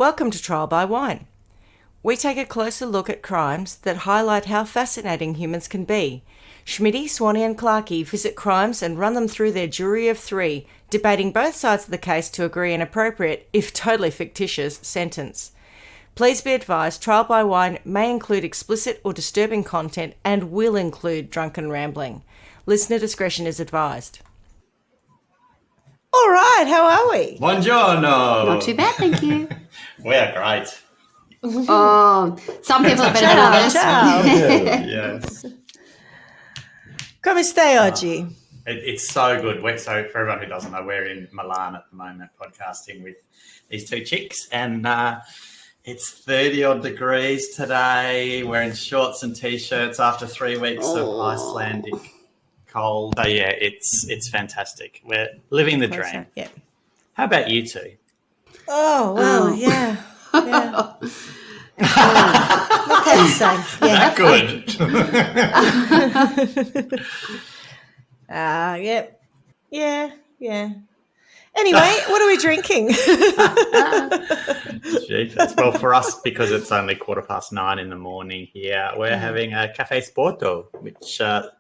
Welcome to Trial by Wine. We take a closer look at crimes that highlight how fascinating humans can be. Schmidty, Swanee and Clarkey visit crimes and run them through their jury of three, debating both sides of the case to agree an appropriate, if totally fictitious, sentence. Please be advised, Trial by Wine may include explicit or disturbing content and will include drunken rambling. Listener discretion is advised. All right, how are we? Buongiorno. Not too bad, thank you. We are great. Oh, some people are better than others. Ciao. Yes. Come stai oggi? It's so good. So for everyone who doesn't know, we're in Milan at the moment podcasting with these two chicks, and it's 30-odd degrees today. We're in shorts and T-shirts after 3 weeks of Icelandic cold. So, yeah, it's fantastic. We're living the dream. Yeah. How about you two? Oh, well, yeah. Not quite the same. Yeah. That good. Yeah. Anyway, what are we drinking? Jeepers. Well, for us, because it's only 9:15 in the morning here, we're having a Cafe Sporto, which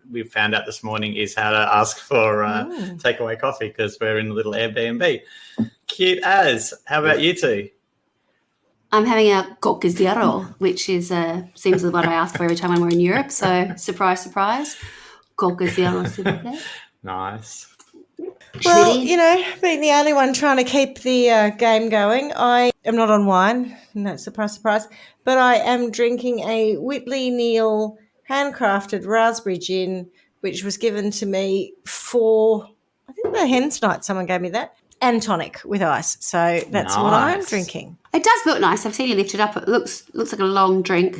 we found out this morning is how to ask for takeaway coffee because we're in a little Airbnb. Cute as. How about you two? I'm having a Coca Zero, which is seems what I ask for every time we're in Europe. So, surprise, surprise. Coca Zero, s'il vous plaît. Nice. Well, being the only one trying to keep the game going, I am not on wine. No, surprise, surprise. But I am drinking a Whitley Neal handcrafted raspberry gin, which was given to me for, I think the hen's night, someone gave me that, and tonic with ice. So that's what I'm drinking. It does look nice. I've seen you lift it up. It looks like a long drink.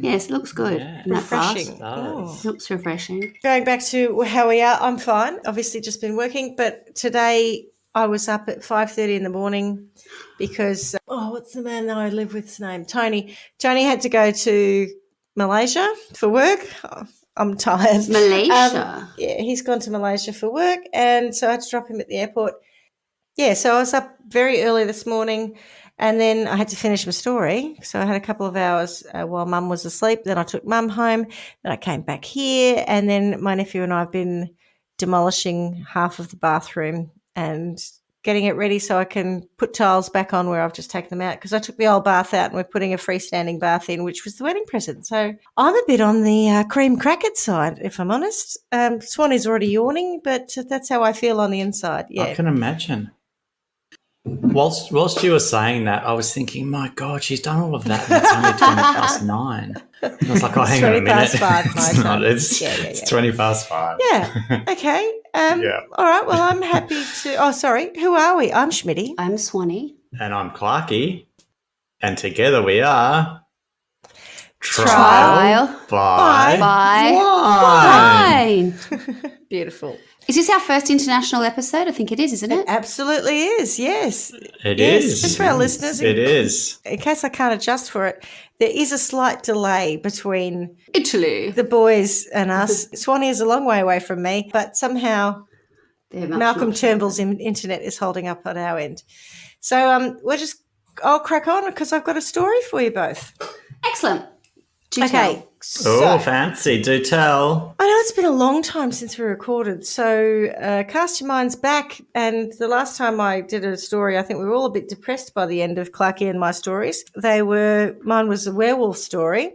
Yes, it looks good. Yeah. Refreshing. It looks refreshing. Going back to how we are, I'm fine. Obviously just been working, but today I was up at 5:30 in the morning because, what's the man that I live with's name? Tony. Tony had to go to Malaysia for work. Oh, I'm tired. Malaysia? Yeah, he's gone to Malaysia for work, and so I had to drop him at the airport. Yeah, so I was up very early this morning, and then I had to finish my story. So I had a couple of hours while Mum was asleep. Then I took Mum home. Then I came back here, and then my nephew and I have been demolishing half of the bathroom and getting it ready so I can put tiles back on where I've just taken them out because I took the old bath out and we're putting a freestanding bath in, which was the wedding present. So I'm a bit on the cream cracked side, if I'm honest. Swan is already yawning, but that's how I feel on the inside. Yeah, I can imagine. Whilst you were saying that, I was thinking, my God, she's done all of that and it's only 9:20. I was like, hang on a minute. 5 it's not. It's 5:20. Yeah. Okay. Yeah. All right. Well, I'm happy to. Oh, sorry. Who are we? I'm Schmidty. I'm Swanee. And I'm Clarkey. And together we are Trial by Wine. Beautiful. Is this our first international episode? I think it is, isn't it? Absolutely is, yes. It is. Just for our listeners. It is. In case I can't adjust for it, there is a slight delay between Italy. the boys and us. Swanee is a long way away from me, but somehow Malcolm Turnbull's internet is holding up on our end. So I'll crack on because I've got a story for you both. Excellent. Okay. Fancy. Do tell. I know it's been a long time since we recorded, so cast your minds back. And the last time I did a story, I think we were all a bit depressed by the end of Clarkey and my stories. Mine was a werewolf story,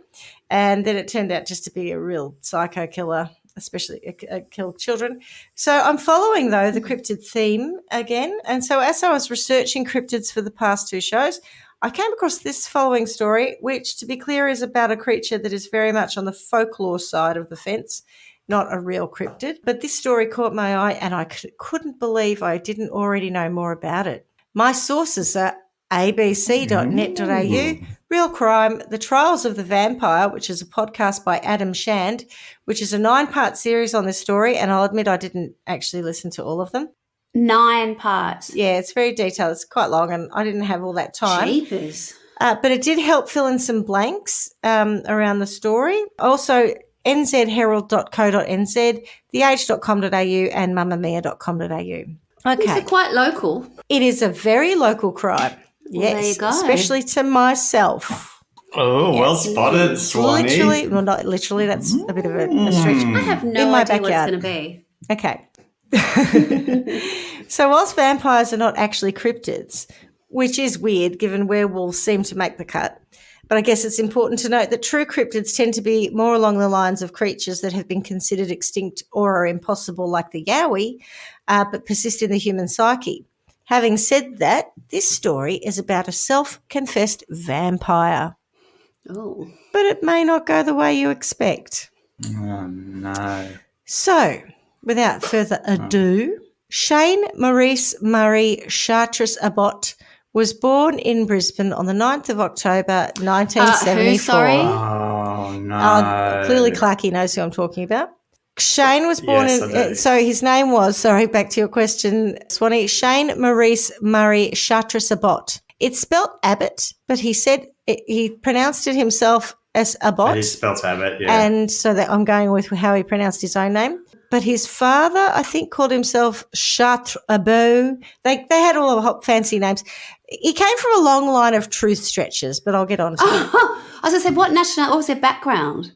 and then it turned out just to be a real psycho killer, especially killed children. So I'm following, though, the cryptid theme again. And so as I was researching cryptids for the past 2 shows, I came across this following story, which, to be clear, is about a creature that is very much on the folklore side of the fence, not a real cryptid. But this story caught my eye, and I couldn't believe I didn't already know more about it. My sources are abc.net.au, Real Crime, The Trials of the Vampire, which is a podcast by Adam Shand, which is a 9-part series on this story, and I'll admit I didn't actually listen to all of them. 9 parts. Yeah, it's very detailed. It's quite long, and I didn't have all that time. Jeepers. But it did help fill in some blanks around the story. Also, nzherald.co.nz, theage.com.au and mamamia.com.au. Okay. These are quite local. It is a very local crime. Well, there you go. Especially to myself. Oh, well spotted, Swanee. Literally, well, not literally, that's a bit of a stretch. I have no In my idea what it's backyard. going to be. Okay. So whilst vampires are not actually cryptids, which is weird given werewolves seem to make the cut, but I guess it's important to note that true cryptids tend to be more along the lines of creatures that have been considered extinct or are impossible, like the yowie, but persist in the human psyche. Having said that, this story is about a self-confessed vampire, Oh. but it may not go the way you expect. Oh, no. So, without further ado, Shane Maurice Murray Chartres Abbott was born in Brisbane on the 9th of October 1974. Who, sorry? Oh, no. Clearly Clarky knows who I'm talking about. Shane was born Yes, I do. so his name was, sorry, back to your question, Swanee, Shane Maurice Murray Chartres Abbott. It's spelt Abbott, but he said he pronounced it himself as Abbott. It is spelt Abbott, yeah. And so that I'm going with how he pronounced his own name. But his father, I think, called himself Chartres Abbott. They had all the fancy names. He came from a long line of truth stretchers, but I'll get on to it. I was going to say, what was their background?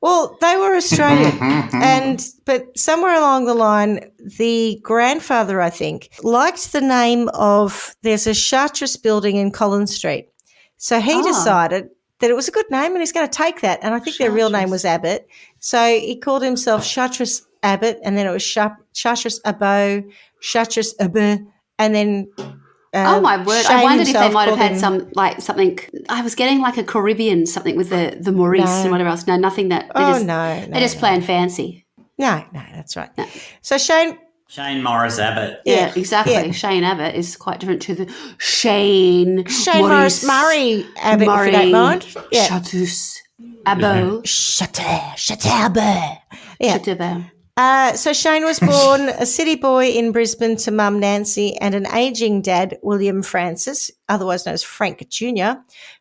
Well, they were Australian, but somewhere along the line, the grandfather, I think, liked the name of, there's a Chartres building in Collins Street. So he decided that it was a good name and he's going to take that. And I think their real name was Abbott. So he called himself Chartres Abbott, and then it was Chartres Abbott, Chartres Abbott, and then oh my word! Shane I wondered if they himself might have called had him- something. I was getting like a Caribbean something with the Maurice No. and whatever else. No, nothing that. No. They just playing fancy. No, that's right. No. So Shane, Shane Morris Abbott. Yeah, exactly. yeah. Shane Abbott is quite different to the Shane Morris Murray Abbott, if you don't mind. Yeah. Chartres Abbott. Chartres Abbott. Yeah. Chartres Abbott. So Shane was born a city boy in Brisbane to mum Nancy and an ageing dad, William Francis, otherwise known as Frank Jr.,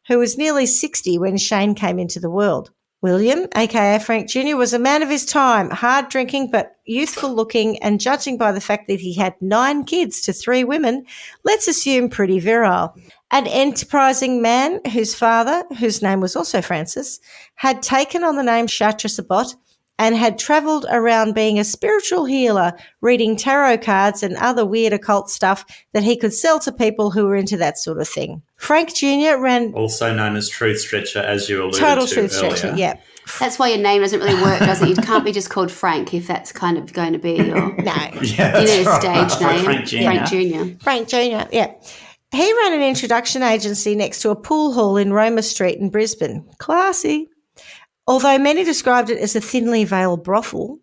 who was nearly 60 when Shane came into the world. William, aka Frank Jr., was a man of his time, hard drinking but youthful looking, and judging by the fact that he had 9 kids to 3 women, let's assume pretty virile. An enterprising man whose father, whose name was also Francis, had taken on the name Chartres Abbott and had travelled around being a spiritual healer, reading tarot cards and other weird occult stuff that he could sell to people who were into that sort of thing. Frank Jr. ran... Also known as Truth Stretcher, as you alluded Total to truth earlier. stretcher, yeah. That's why your name doesn't really work, does it? You can't be just called Frank if that's kind of going to be your. No. Yeah, You that's need a right. stage name. Frank Jr. Frank Jr. Frank Jr., yeah. He ran an introduction agency next to a pool hall in Roma Street in Brisbane. Classy. Although many described it as a thinly veiled brothel,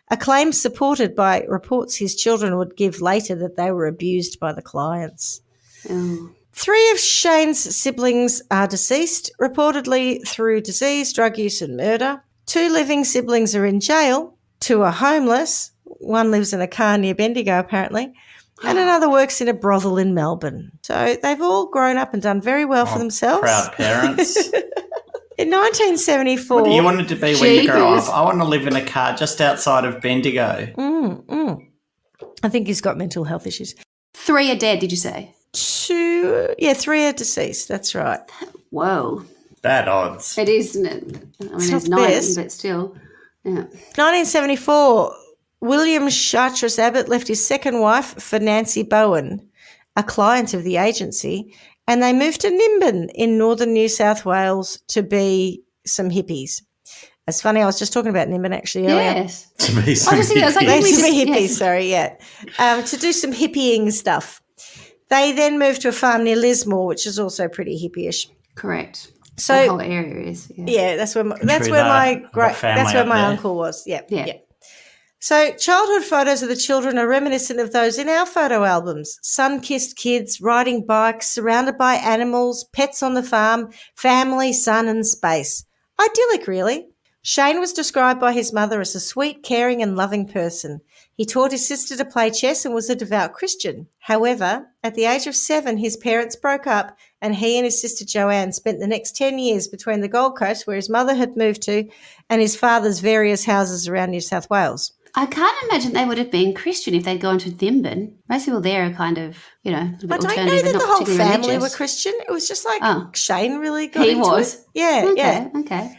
a claim supported by reports his children would give later that they were abused by the clients. Oh. 3 of Shane's siblings are deceased, reportedly through disease, drug use and murder. 2 living siblings are in jail. 2 are homeless. 1 lives in a car near Bendigo, apparently. And another works in a brothel in Melbourne. So they've all grown up and done very well for themselves. Proud parents. In 1974... What do you want it to be when you grow Jeepers. up? I want to live in a car just outside of Bendigo. I think he's got mental health issues. 3 are dead, did you say? 3 are deceased. That's right. Whoa. Bad odds. It is, isn't it? I mean, not there's the 9, best. but still. Yeah. 1974, William Chartres Abbott left his second wife for Nancy Bowen, a client of the agency, and they moved to Nimbin in northern New South Wales to be some hippies. It's funny, I was just talking about Nimbin actually earlier. Yes. To be I was just thinking, I was like, They we to be just- hippies, yes. sorry, yeah. To do some hippieing stuff. They then moved to a farm near Lismore, which is also pretty hippyish. Correct. So That whole area is. Yeah. yeah, that's where True my that. Got family up there. uncle was. Yeah, Yeah. yeah. So childhood photos of the children are reminiscent of those in our photo albums. Sun-kissed kids, riding bikes, surrounded by animals, pets on the farm, family, sun and space. Idyllic, really. Shane was described by his mother as a sweet, caring and loving person. He taught his sister to play chess and was a devout Christian. However, at the age of 7, his parents broke up and he and his sister Joanne spent the next 10 years between the Gold Coast, where his mother had moved to, and his father's various houses around New South Wales. I can't imagine they would have been Christian if they'd gone to Thimben. Most people there are kind of, a I bit don't know alternative that and the not whole particularly family religious. were Christian. It was just like Oh. Shane really got He into was. it. Yeah, Okay.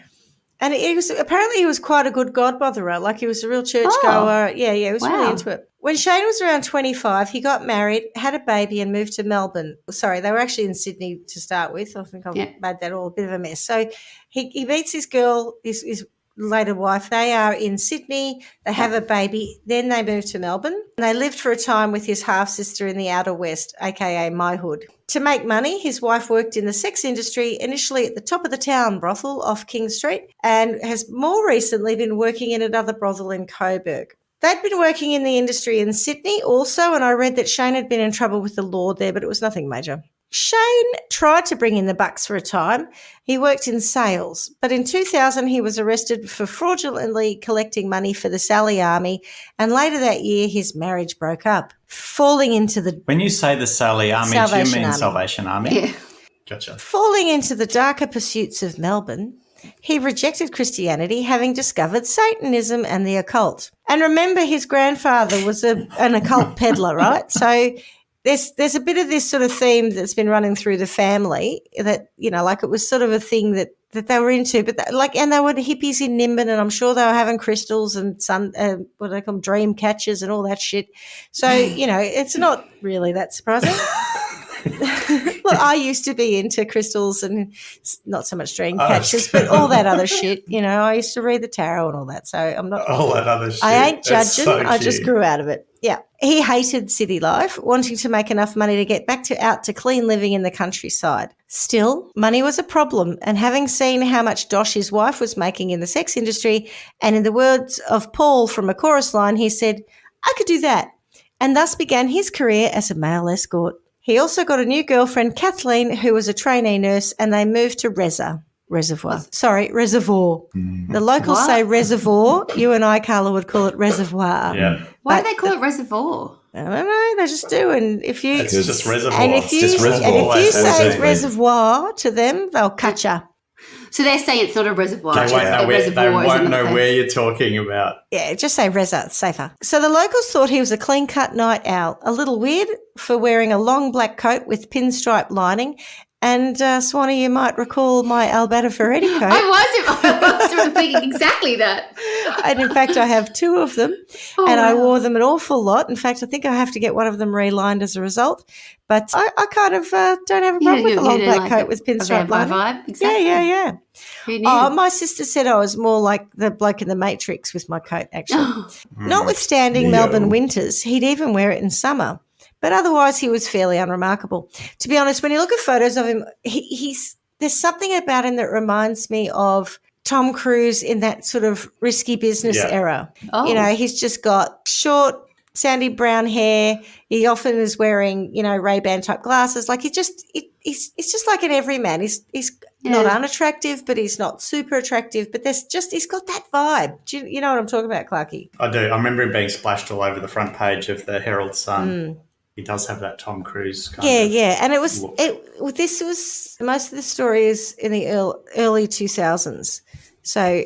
And apparently he was quite a good godmotherer. Like he was a real churchgoer. Yeah, he was really Wow. into it. When Shane was around 25, he got married, had a baby, and moved to Melbourne. Sorry, they were actually in Sydney to start with. I think I've made that all a bit of a mess. So he meets his girl, his later wife. They are in Sydney. They have a baby. Then they moved to Melbourne. And they lived for a time with his half-sister in the outer west, aka my hood. To make money, his wife worked in the sex industry, initially at the top of the town brothel off King Street, and has more recently been working in another brothel in Coburg. They'd been working in the industry in Sydney also, and I read that Shane had been in trouble with the law there, but it was nothing major. Shane tried to bring in the bucks for a time. He worked in sales, but in 2000 he was arrested for fraudulently collecting money for the Sally Army, and later that year his marriage broke up, falling into the... When you say the Sally Army, do you mean Salvation Army? Yeah. Gotcha. Falling into the darker pursuits of Melbourne, he rejected Christianity, having discovered Satanism and the occult. And remember, his grandfather was an occult peddler, right? So... There's a bit of this sort of theme that's been running through the family that, like it was sort of a thing that they were into, but and they were hippies in Nimbin, and I'm sure they were having crystals and what do they call them, dream catchers and all that shit. So, it's not really that surprising. Look, I used to be into crystals and not so much dream catchers, but all that other shit. I used to read the tarot and all that. So I'm not all that other shit. I ain't judging. So I just grew out of it. Yeah. He hated city life, wanting to make enough money to get out to clean living in the countryside. Still, money was a problem, and having seen how much dosh his wife was making in the sex industry, and in the words of Paul from a chorus line, he said, "I could do that," and thus began his career as a male escort. He also got a new girlfriend, Kathleen, who was a trainee nurse, and they moved to Reservoir. The locals say reservoir. You and I, Carla, would call it reservoir. Yeah. Why do they call it reservoir? I don't know. They just do. And if you... It's just reservoir. And if you say reservoir to them, they'll cut you. So they're saying it's not a reservoir. They won't know where you're talking about. Yeah, just say Reza. It's safer. So the locals thought he was a clean-cut night owl, a little weird for wearing a long black coat with pinstripe lining. And, Swanee, you might recall my Alberta Ferretti coat. I was thinking exactly that. And, in fact, I have two of them, I wore them an awful lot. In fact, I think I have to get one of them relined as a result. But I kind of don't have a problem with a long black coat with pinstripe lining. Vibe. Exactly. Yeah. Who knew? Oh, my sister said I was more like the bloke in the Matrix with my coat, actually. Notwithstanding Melbourne winters, he'd even wear it in summer. But otherwise, he was fairly unremarkable. To be honest, when you look at photos of him, there's something about him that reminds me of Tom Cruise in that sort of risky business era. Oh. He's just got short, sandy brown hair. He often is wearing, Ray-Ban type glasses. Like he's just like an everyman. He's not unattractive, but he's not super attractive. But he's got that vibe. Do you know what I'm talking about, Clarkie? I do. I remember him being splashed all over the front page of the Herald Sun. He does have that Tom Cruise kind of and look. This was most of the story is in the early 2000s. So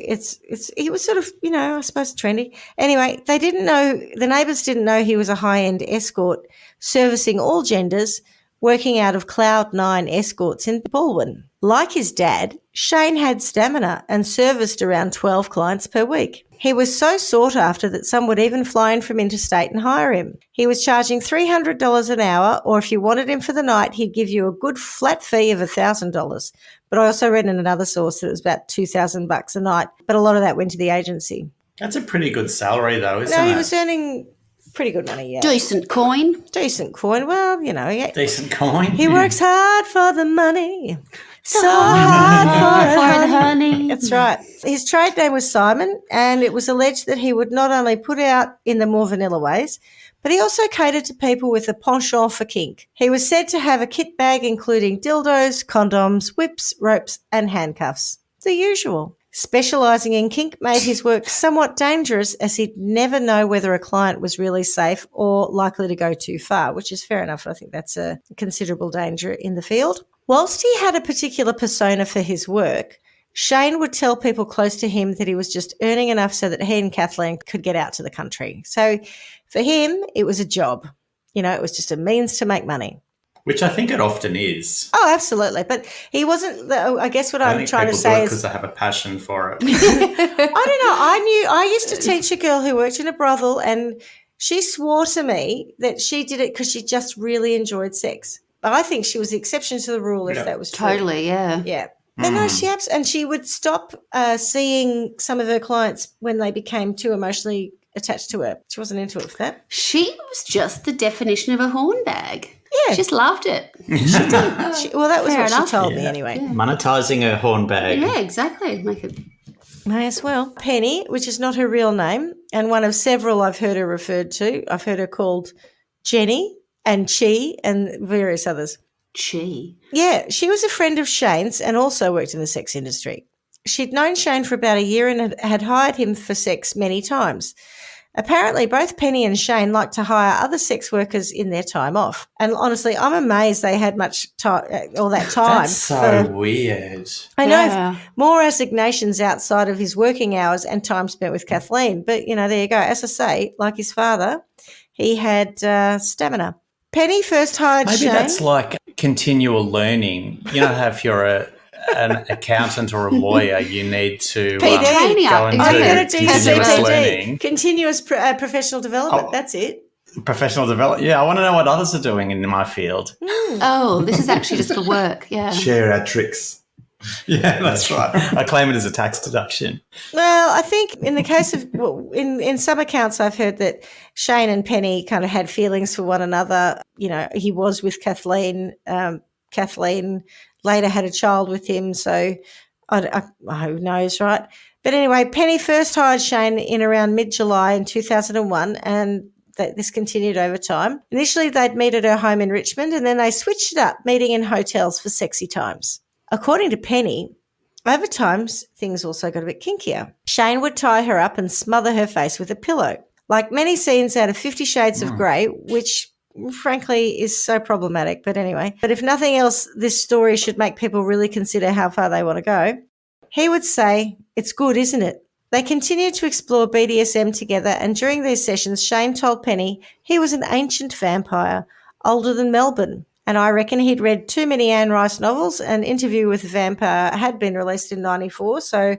he was sort of, I suppose trendy. Anyway, the neighbours didn't know he was a high-end escort servicing all genders, working out of Cloud9 Escorts in Baldwin. Like his dad, Shane had stamina and serviced around 12 clients per week. He was so sought after that some would even fly in from interstate and hire him. He was charging $300 an hour, or if you wanted him for the night, he'd give you a good flat fee of $1,000. But I also read in another source that it was about $2,000 a night, but a lot of that went to the agency. That's a pretty good salary, though, isn't it? No, he was earning pretty good money, yeah. Decent coin. Well, yeah. Decent coin. He works hard for the money. So hard for it, honey. That's right. His trade name was Simon, and it was alleged that he would not only put out in the more vanilla ways, but he also catered to people with a penchant for kink. He was said to have a kit bag including dildos, condoms, whips, ropes, and handcuffs. The usual. Specialising in kink made his work somewhat dangerous, as he'd never know whether a client was really safe or likely to go too far, which is fair enough. I think that's a considerable danger in the field. Whilst he had a particular persona for his work, Shane would tell people close to him that he was just earning enough so that he and Kathleen could get out to the country. So for him, it was a job. It was just a means to make money. Which I think it often is. Oh, absolutely. But he wasn't, I guess what I'm trying to say is. Because they have a passion for it. I don't know. I used to teach a girl who worked in a brothel, and she swore to me that she did it because she just really enjoyed sex. But I think she was the exception to the rule if that was true. Totally, yeah. Yeah. And no, she would stop seeing some of her clients when they became too emotionally attached to her. She wasn't into it for that. She was just the definition of a hornbag. Yeah. She just loved it. She did. Well, that was Fair what enough. she told me anyway. Yeah. Monetising her hornbag. Yeah, exactly. Make it. May as well. Penny, which is not her real name, and one of several I've heard her referred to. I've heard her called Jenny and Chi and various others. Chi. Yeah, she was a friend of Shane's and also worked in the sex industry. She'd known Shane for about a year and had hired him for sex many times. Apparently, both Penny and Shane liked to hire other sex workers in their time off. And honestly, I'm amazed they had much time, all that time. That's so weird. I know Yeah. more assignations outside of his working hours and time spent with Kathleen. But, there you go. As I say, like his father, he had stamina. Penny first hired Maybe Shane. that's like continual learning. How if you're an accountant or a lawyer, you need to Training go up. into I'm gonna do continuous CPD, learning. continuous professional development. Oh. That's it. Professional development. Yeah, I want to know what others are doing in my field. Oh, this is actually just for work. Yeah. Share our tricks. Yeah, that's right. I claim it as a tax deduction. Well, I think in the case of in some accounts, I've heard that Shane and Penny kind of had feelings for one another. He was with Kathleen. Kathleen later had a child with him, so who knows, right? But anyway, Penny first hired Shane in around mid-July in 2001, and this continued over time. Initially, they'd meet at her home in Richmond, and then they switched it up, meeting in hotels for sexy times. According to Penny, over time, things also got a bit kinkier. Shane would tie her up and smother her face with a pillow. Like many scenes out of 50 Shades of Grey, which frankly is so problematic. But anyway, if nothing else, this story should make people really consider how far they want to go. He would say, "It's good, isn't it?" They continued to explore BDSM together, and during these sessions, Shane told Penny he was an ancient vampire, older than Melbourne. And I reckon he'd read too many Anne Rice novels. An Interview with a Vampire had been released in 1994, so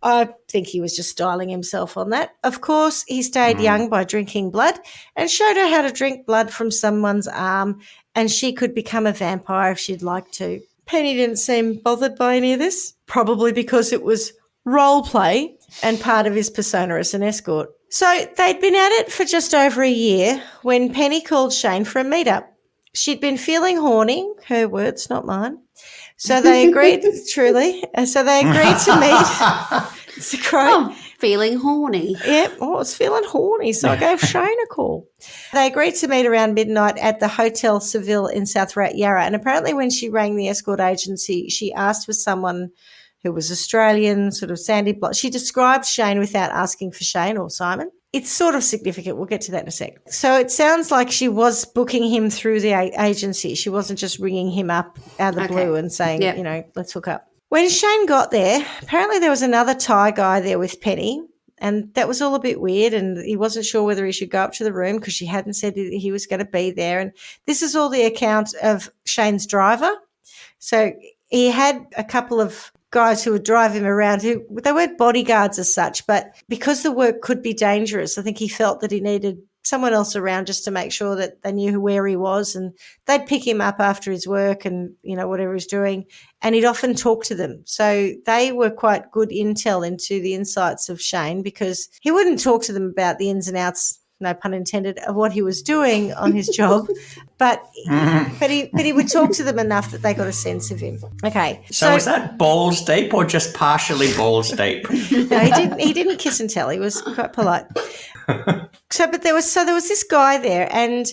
I think he was just styling himself on that. Of course, he stayed young by drinking blood and showed her how to drink blood from someone's arm, and she could become a vampire if she'd like to. Penny didn't seem bothered by any of this, probably because it was role play and part of his persona as an escort. So they'd been at it for just over a year when Penny called Shane for a meetup. She'd been feeling horny, her words, not mine. So they agreed, truly. So they agreed to meet. It's a quote. Oh, feeling horny. Yeah, I was feeling horny, so I gave Shane a call. They agreed to meet around midnight at the Hotel Seville in South Yarra. And apparently when she rang the escort agency, she asked for someone who was Australian, sort of sandy blonde. She described Shane without asking for Shane or Simon. It's sort of significant. We'll get to that in a sec. So it sounds like she was booking him through the agency. She wasn't just ringing him up out of the blue and saying, let's hook up. When Shane got there, apparently there was another Thai guy there with Penny, and that was all a bit weird, and he wasn't sure whether he should go up to the room because she hadn't said he was going to be there. And this is all the account of Shane's driver. So he had a couple of guys who would drive him around, who they weren't bodyguards as such, but because the work could be dangerous, I think he felt that he needed someone else around just to make sure that they knew where he was, and they'd pick him up after his work and, whatever he's doing, and he'd often talk to them. So they were quite good intel into the insights of Shane, because he wouldn't talk to them about the ins and outs, no pun intended, of what he was doing on his job, but he would talk to them enough that they got a sense of him. Okay, So is that balls deep or just partially balls deep? No, he didn't kiss and tell. He was quite polite. So there was this guy there, and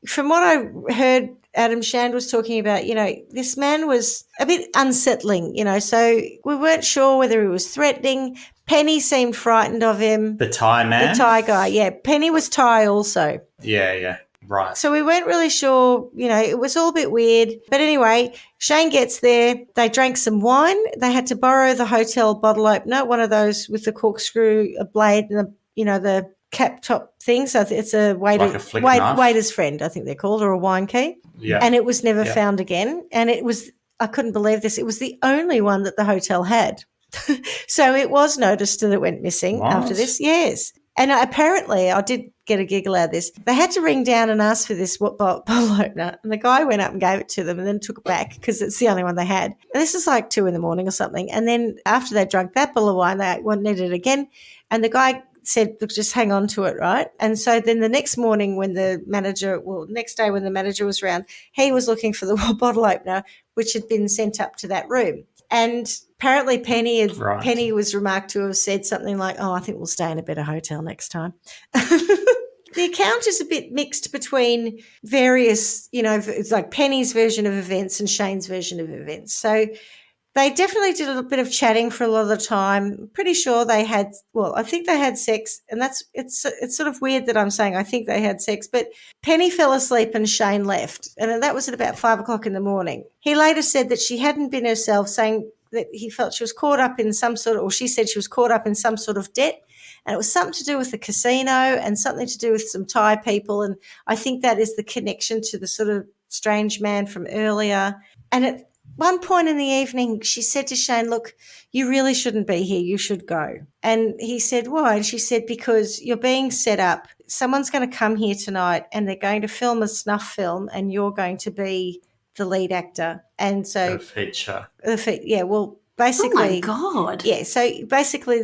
from what I heard, Adam Shand was talking about, this man was a bit unsettling, so we weren't sure whether he was threatening. Penny seemed frightened of him. The Thai man? The Thai guy, yeah. Penny was Thai also. Yeah. Right. So we weren't really sure, it was all a bit weird. But anyway, Shane gets there. They drank some wine. They had to borrow the hotel bottle opener, one of those with the corkscrew, a blade, and the cap top thing. So it's a Like a flick knife? waiter's friend, I think they're called, or a wine key. Yeah. And it was never found again. And I couldn't believe this. It was the only one that the hotel had. So it was noticed that it went missing after this. Yes. And apparently, I did get a giggle out of this. They had to ring down and ask for this bottle opener. And the guy went up and gave it to them and then took it back because it's the only one they had. And this is like 2 a.m. or something. And then after they drank that bottle of wine, they needed it again. And the guy said, look, just hang on to it, right? And so then the next morning next day when the manager was around, he was looking for the bottle opener, which had been sent up to that room. And apparently Penny was remarked to have said something like, oh, I think we'll stay in a better hotel next time. The account is a bit mixed between various, it's like Penny's version of events and Shane's version of events. So they definitely did a bit of chatting for a lot of the time. Pretty sure I think they had sex, and it's sort of weird that I'm saying I think they had sex, but Penny fell asleep and Shane left, and that was at about 5 o'clock in the morning. He later said that she hadn't been herself, saying that he felt she was caught up in she said she was caught up in some sort of debt, and it was something to do with the casino and something to do with some Thai people, and I think that is the connection to the sort of strange man from earlier. And at one point in the evening, she said to Shane, look, you really shouldn't be here. You should go. And he said, why? And she said, because you're being set up. Someone's going to come here tonight and they're going to film a snuff film and you're going to be the lead actor. And so The feature. Yeah, well, basically. Oh, my God. Yeah, so basically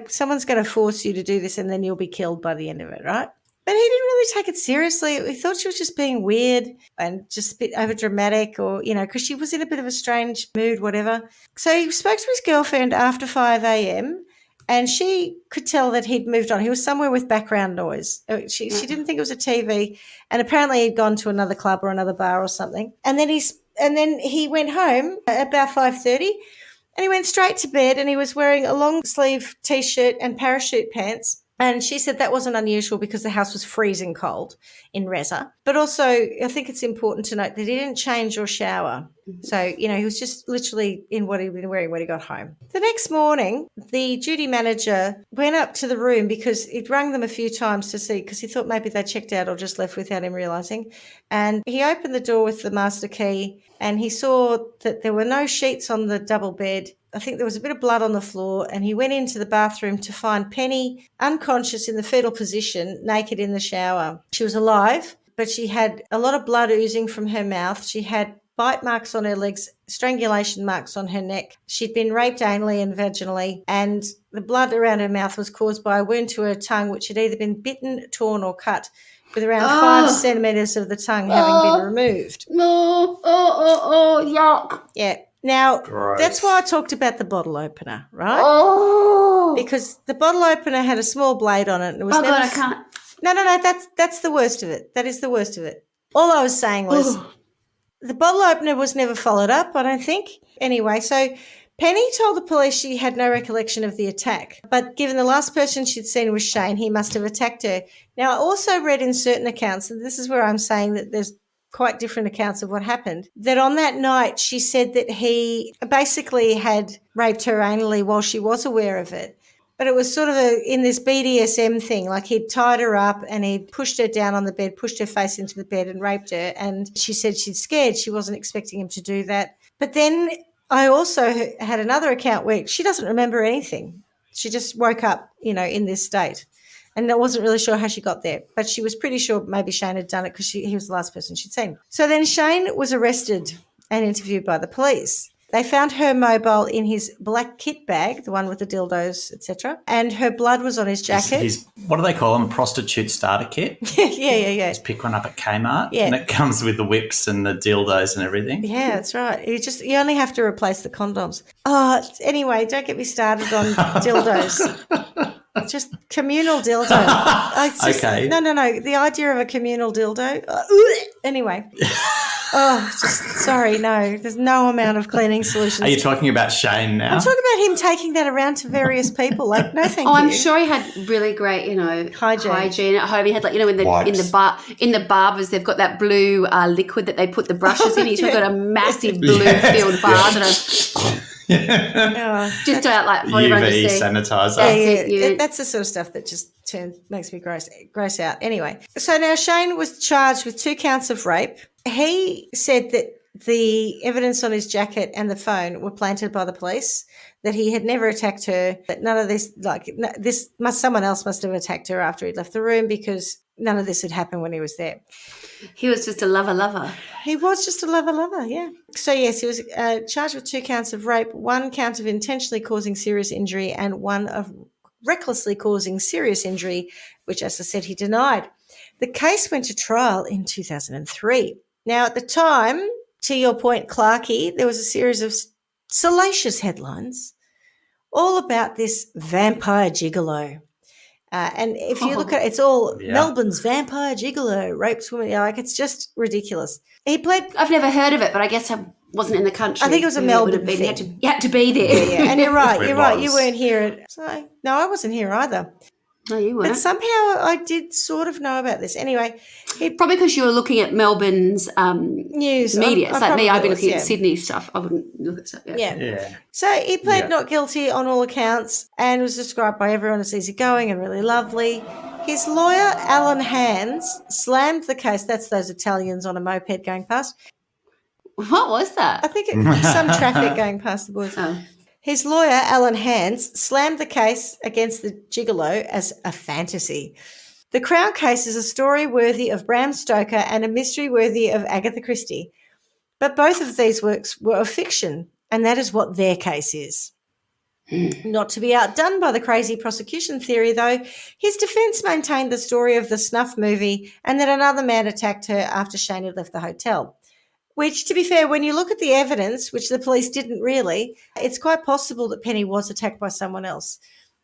someone's going to force you to do this and then you'll be killed by the end of it, right? But he didn't really take it seriously. He thought she was just being weird and just a bit overdramatic or, because she was in a bit of a strange mood, whatever. So he spoke to his girlfriend after 5 a.m. and she could tell that he'd moved on. He was somewhere with background noise. She didn't think it was a TV, and apparently he'd gone to another club or another bar or something. And then he went home at about 5:30 and he went straight to bed, and he was wearing a long sleeve T-shirt and parachute pants. And she said that wasn't unusual because the house was freezing cold in Reza. But also, I think it's important to note that he didn't change or shower. So, he was just literally in what he'd been wearing when he got home. The next morning, the duty manager went up to the room because he'd rung them a few times to see, because he thought maybe they checked out or just left without him realising. And he opened the door with the master key and he saw that there were no sheets on the double bed. I think there was a bit of blood on the floor, and he went into the bathroom to find Penny unconscious in the fetal position, naked in the shower. She was alive, but she had a lot of blood oozing from her mouth. She had bite marks on her legs, strangulation marks on her neck. She'd been raped anally and vaginally, and the blood around her mouth was caused by a wound to her tongue, which had either been bitten, torn, or cut, with around 5 centimetres of the tongue having been removed. No. Yuck. Yeah. Now, Gross. That's why I talked about the bottle opener, right? Oh. Because the bottle opener had a small blade on it. And it was Oh, never God, I can't. No, that's the worst of it. That is the worst of it. All I was saying was the bottle opener was never followed up, I don't think. Anyway, so Penny told the police she had no recollection of the attack, but given the last person she'd seen was Shane, he must have attacked her. Now, I also read in certain accounts, and this is where I'm saying that there's quite different accounts of what happened, that on that night she said that he basically had raped her anally while she was aware of it. But it was sort of in this BDSM thing, like he'd tied her up and he'd pushed her down on the bed, pushed her face into the bed and raped her. And she said she'd scared. She wasn't expecting him to do that. But then I also had another account where she doesn't remember anything. She just woke up, in this state. And I wasn't really sure how she got there, but she was pretty sure maybe Shane had done it because he was the last person she'd seen. So then Shane was arrested and interviewed by the police. They found her mobile in his black kit bag, the one with the dildos, etc., and her blood was on his jacket. His what do they call them? Prostitute starter kit? Yeah. Just pick one up at Kmart. Yeah. And it comes with the whips and the dildos and everything. Yeah, that's right. You only have to replace the condoms. Oh, anyway, don't get me started on dildos. Just communal dildo. Okay. No. The idea of a communal dildo. Anyway. Sorry, no. There's no amount of cleaning solutions. Are you talking about Shane now? I'm talking about him taking that around to various people. Like, no, thank you. I'm sure he had really great, hygiene at home. He had, like, in the barbers, they've got that blue liquid that they put the brushes in. He's got a massive blue-filled bar just out, like, for everyone to see. Sanitizer. That's the sort of stuff that just makes me gross out. Anyway, so now Shane was charged with 2 counts of rape. He said that the evidence on his jacket and the phone were planted by the police, that he had never attacked her, that none of this, someone else must have attacked her after he'd left the room, because none of this had happened when he was there. He was just a lover. He was just a lover, yeah. So, yes, he was charged with 2 counts of rape, 1 count of intentionally causing serious injury, and 1 of recklessly causing serious injury, which, as I said, he denied. The case went to trial in 2003. Now, at the time, to your point, Clarkey, there was a series of salacious headlines all about this vampire gigolo. And if you look at it, it's all Melbourne's vampire gigolo rapes women. It's just ridiculous. He pled. I've never heard of it, but I guess I wasn't in the country. I think it was a Melbourne thing. You had to be there. Yeah. And you're right. You weren't here. No, I wasn't here either. No, you weren't. But somehow I did sort of know about this. Anyway. Probably because you were looking at Melbourne's news media. It's like me, I've been looking at Sydney stuff. I wouldn't look at stuff. Yeah. So he pled not guilty on all accounts and was described by everyone as easygoing and really lovely. His lawyer, Alan Hands, slammed the case. That's those Italians on a moped going past. What was that? I think it was some traffic going past the boys. Oh. His lawyer, Alan Hands, slammed the case against the gigolo as a fantasy. The Crown case is a story worthy of Bram Stoker and a mystery worthy of Agatha Christie. But both of these works were of fiction, and that is what their case is. Not to be outdone by the crazy prosecution theory, though, his defence maintained the story of the snuff movie and that another man attacked her after Shane had left the hotel. Which, to be fair, when you look at the evidence, which the police didn't really, it's quite possible that Penny was attacked by someone else.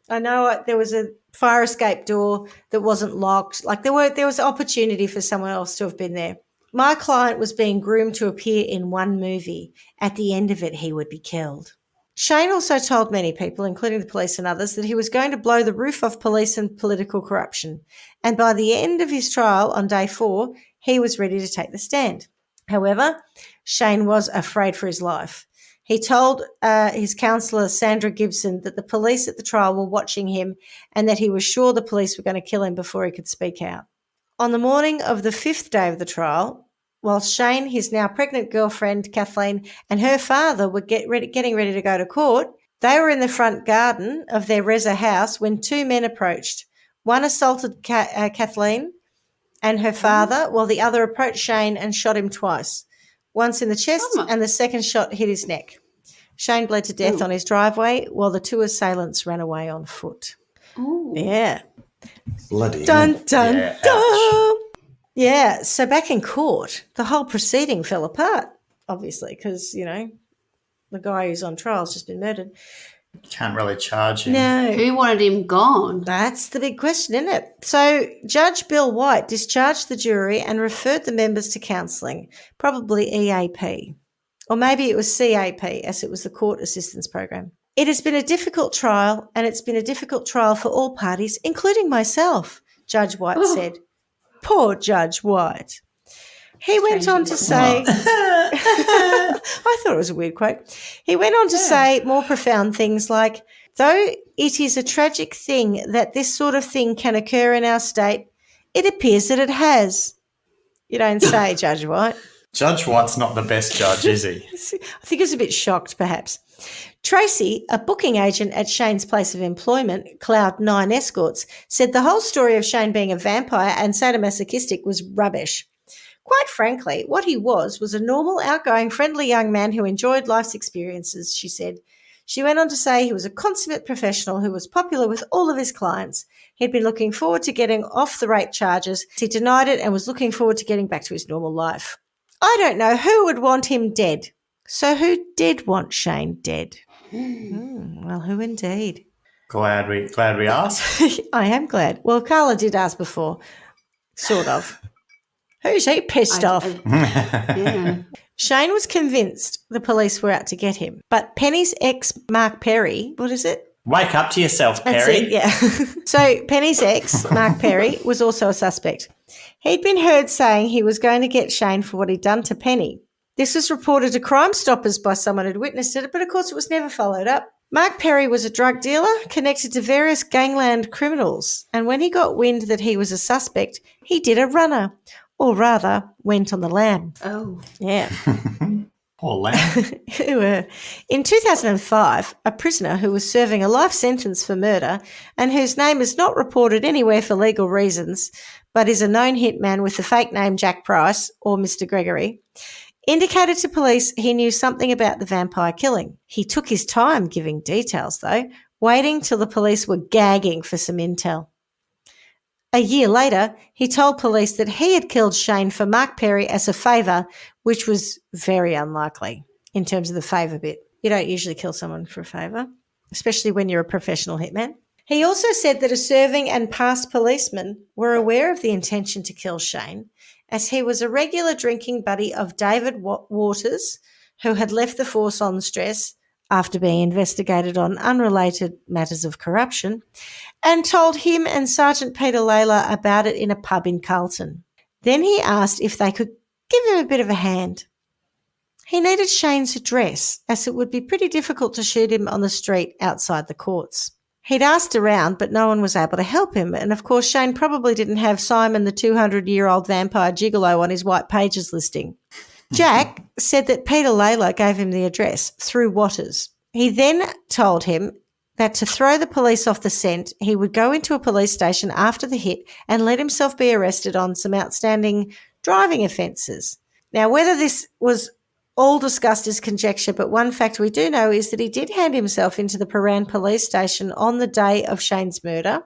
I know there was a fire escape door that wasn't locked. Like there was opportunity for someone else to have been there. My client was being groomed to appear in one movie. At the end of it, he would be killed. Shane also told many people, including the police and others, that he was going to blow the roof off police and political corruption. And by the end of his trial on day 4, he was ready to take the stand. However, Shane was afraid for his life. He told his counsellor, Sandra Gibson, that the police at the trial were watching him and that he was sure the police were going to kill him before he could speak out. On the morning of the 5th day of the trial, while Shane, his now pregnant girlfriend, Kathleen, and her father were getting ready to go to court, they were in the front garden of their Reza house when 2 men approached. One assaulted Kathleen and her father, while the other approached Shane and shot him twice, once in the chest and the second shot hit his neck. Shane bled to death on his driveway while the 2 assailants ran away on foot. Ooh. Yeah. Bloody. Dun, dun, dun. Yeah, so back in court, the whole proceeding fell apart, obviously, because, the guy who's on trial has just been murdered. Can't really charge him. No. Who wanted him gone? That's the big question, isn't it? So Judge Bill White discharged the jury and referred the members to counselling, probably EAP. Or maybe it was CAP, as it was the Court Assistance Program. It has been a difficult trial, and it's been a difficult trial for all parties, including myself, Judge White said. Poor Judge White. He went on to say, I thought it was a weird quote. He went on to say more profound things like, though it is a tragic thing that this sort of thing can occur in our state, it appears that it has. You don't say, Judge White. Judge White's not the best judge, is he? I think he was a bit shocked, perhaps. Tracy, a booking agent at Shane's place of employment, Cloud 9 Escorts, said the whole story of Shane being a vampire and sadomasochistic was rubbish. Quite frankly, what he was a normal, outgoing, friendly young man who enjoyed life's experiences, she said. She went on to say he was a consummate professional who was popular with all of his clients. He'd been looking forward to getting off the rape charges. He denied it and was looking forward to getting back to his normal life. I don't know who would want him dead. So who did want Shane dead? Well, who indeed? Glad we asked. I am glad. Well, Carla did ask before, sort of. Who's he pissed off? Yeah. Shane was convinced the police were out to get him, but Penny's ex, Mark Perry, what is it? Wake up to yourself, That's Perry. it, yeah. So Penny's ex, Mark Perry, was also a suspect. He'd been heard saying he was going to get Shane for what he'd done to Penny. This was reported to Crime Stoppers by someone who'd witnessed it, but of course it was never followed up. Mark Perry was a drug dealer connected to various gangland criminals, and when he got wind that he was a suspect, he did a runner, or rather, went on the lam. Oh. Yeah. Poor lamb. In 2005, a prisoner who was serving a life sentence for murder and whose name is not reported anywhere for legal reasons, but is a known hitman with the fake name Jack Price or Mr. Gregory, indicated to police he knew something about the vampire killing. He took his time giving details, though, waiting till the police were gagging for some intel. A year later, he told police that he had killed Shane for Mark Perry as a favour, which was very unlikely in terms of the favour bit. You don't usually kill someone for a favour, especially when you're a professional hitman. He also said that a serving and past policeman were aware of the intention to kill Shane, as he was a regular drinking buddy of David Waters, who had left the force on stress after being investigated on unrelated matters of corruption, and told him and Sergeant Peter Layla about it in a pub in Carlton. Then he asked if they could give him a bit of a hand. He needed Shane's address, as it would be pretty difficult to shoot him on the street outside the courts. He'd asked around, but no one was able to help him, and of course Shane probably didn't have Simon the 200-year-old vampire Gigolo on his White Pages listing. Jack said that Peter Layla gave him the address through Waters. He then told him that to throw the police off the scent, he would go into a police station after the hit and let himself be arrested on some outstanding driving offences. Now, whether this was all discussed is conjecture, but one fact we do know is that he did hand himself into the Paran police station on the day of Shane's murder,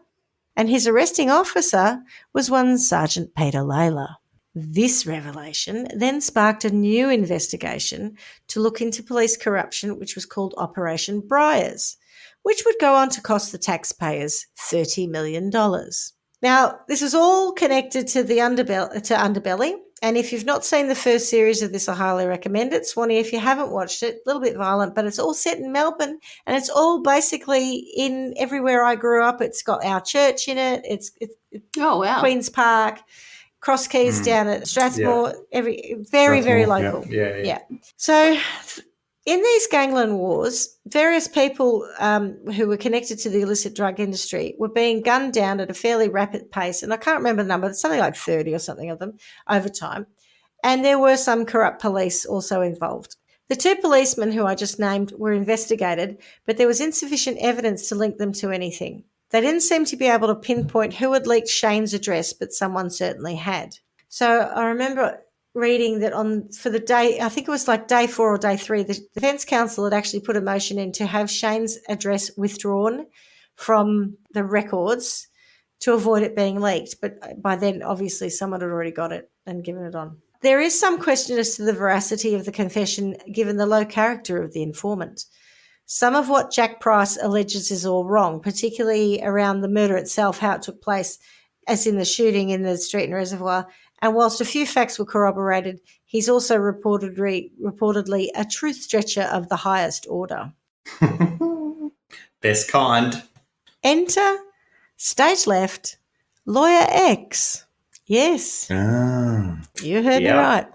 and his arresting officer was one Sergeant Peter Layla. This revelation then sparked a new investigation to look into police corruption, which was called Operation Briars, which would go on to cost the taxpayers $30 million. Now, this is all connected to the Underbelly, and if you've not seen the first series of this, I highly recommend it. Swanee, if you haven't watched it, a little bit violent, but it's all set in Melbourne, and it's all basically in everywhere I grew up. It's got our church in it. It's oh, wow. Queen's Park, Cross Keys down at Strathmore, very local. Yeah. So in these gangland wars, various people who were connected to the illicit drug industry were being gunned down at a fairly rapid pace, and I can't remember the number, it's something like 30 or something of them over time, and there were some corrupt police also involved. The two policemen who I just named were investigated, but there was insufficient evidence to link them to anything. They didn't seem to be able to pinpoint who had leaked Shane's address, but someone certainly had. So I remember reading that for the day, I think it was like day 4 or day 3, the Defence Counsel had actually put a motion in to have Shane's address withdrawn from the records to avoid it being leaked. But by then, obviously, someone had already got it and given it on. There is some question as to the veracity of the confession given the low character of the informant. Some of what Jack Price alleges is all wrong, particularly around the murder itself, how it took place, as in the shooting in the street and reservoir. And whilst a few facts were corroborated, he's also reportedly a truth stretcher of the highest order. Best kind. Enter, stage left, Lawyer X. Yes. You heard me right.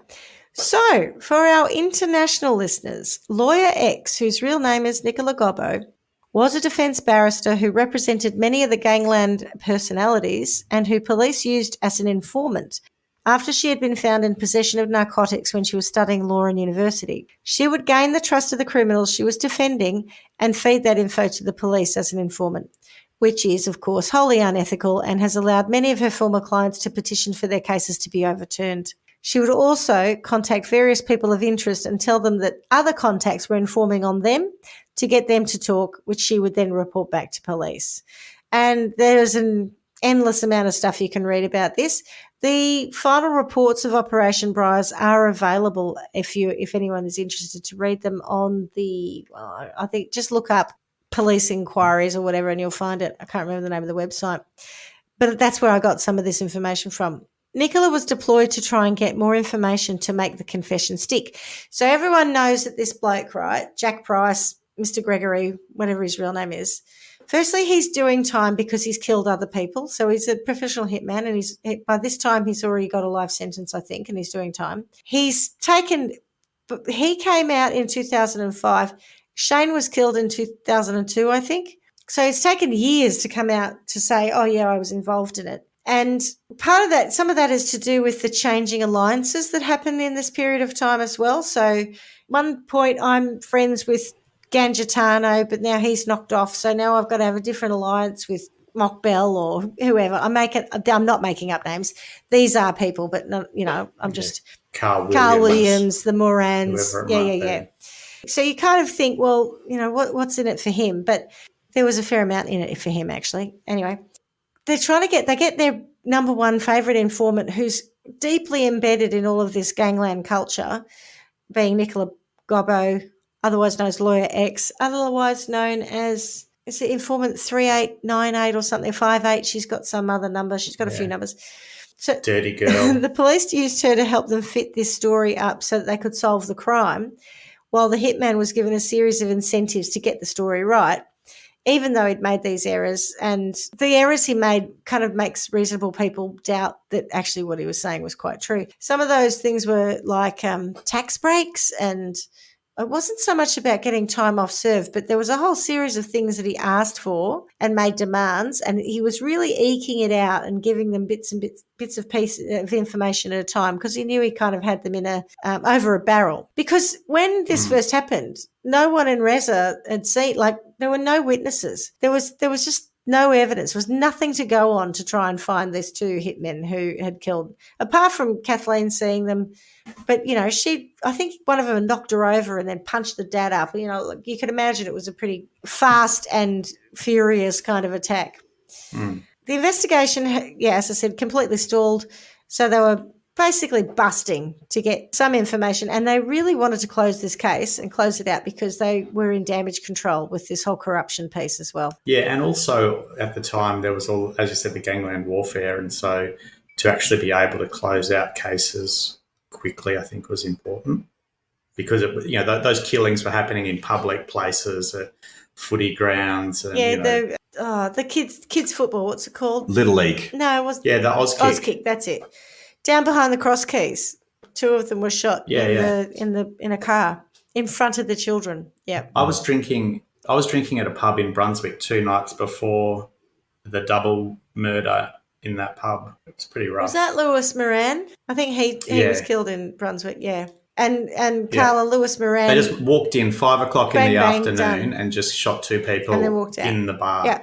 So, for our international listeners, Lawyer X, whose real name is Nicola Gobbo, was a defence barrister who represented many of the gangland personalities and who police used as an informant after she had been found in possession of narcotics when she was studying law in university. She would gain the trust of the criminals she was defending and feed that info to the police as an informant, which is, of course, wholly unethical and has allowed many of her former clients to petition for their cases to be overturned. She would also contact various people of interest and tell them that other contacts were informing on them to get them to talk, which she would then report back to police. And there's an endless amount of stuff you can read about this. The final reports of Operation Briars are available if anyone is interested to read them on I think just look up police inquiries or whatever and you'll find it. I can't remember the name of the website. But that's where I got some of this information from. Nicola was deployed to try and get more information to make the confession stick. So everyone knows that this bloke, right, Jack Price, Mr. Gregory, whatever his real name is, firstly, he's doing time because he's killed other people. So he's a professional hitman, and by this time he's already got a life sentence, I think, and he's doing time. He came out in 2005. Shane was killed in 2002, I think. So it's taken years to come out to say, oh, yeah, I was involved in it. And part of that, some of that is to do with the changing alliances that happen in this period of time as well. So one point I'm friends with Ganjitano, but now he's knocked off. So now I've got to have a different alliance with Mock Bell or whoever. I'm not making up names. These are people, but not, I'm just Carl Williams, the Morans. Yeah. So you kind of think, well, what's in it for him? But there was a fair amount in it for him, actually. Anyway, they get their number one favourite informant who's deeply embedded in all of this gangland culture, being Nicola Gobbo, otherwise known as Lawyer X, otherwise known as, is it informant 3898 or something, 58? She's got some other number. She's got a few numbers. So dirty girl. The police used her to help them fit this story up so that they could solve the crime, while the hitman was given a series of incentives to get the story right, even though he'd made these errors. And the errors he made kind of makes reasonable people doubt that actually what he was saying was quite true. Some of those things were like tax breaks, and it wasn't so much about getting time off serve, but there was a whole series of things that he asked for and made demands, and he was really eking it out and giving them bits of pieces of information at a time, because he knew he kind of had them in over a barrel. Because when this first happened, no one in Reza had seen, there were no witnesses. There was just no evidence. There was nothing to go on to try and find these two hitmen who had killed, apart from Kathleen seeing them. But, I think one of them knocked her over and then punched the dad up. You could imagine it was a pretty fast and furious kind of attack. The investigation, as I said, completely stalled. So they were basically busting to get some information, and they really wanted to close this case and close it out because they were in damage control with this whole corruption piece as well. Yeah, and also at the time there was all, as you said, the gangland warfare, and so to actually be able to close out cases quickly, I think, was important, because those killings were happening in public places, at footy grounds, and the kids football. What's it called? Little League. No, it was the Auskick. That's it. Down behind the cross keys, two of them were shot in a car in front of the children. Yeah, I was drinking at a pub in Brunswick 2 nights before the double murder in that pub. It was pretty rough. Was that Lewis Moran? I think he was killed in Brunswick. Yeah, and Carla Lewis Moran. They just walked in 5 o'clock in the afternoon and just shot 2 people and then walked out in the bar. Yeah,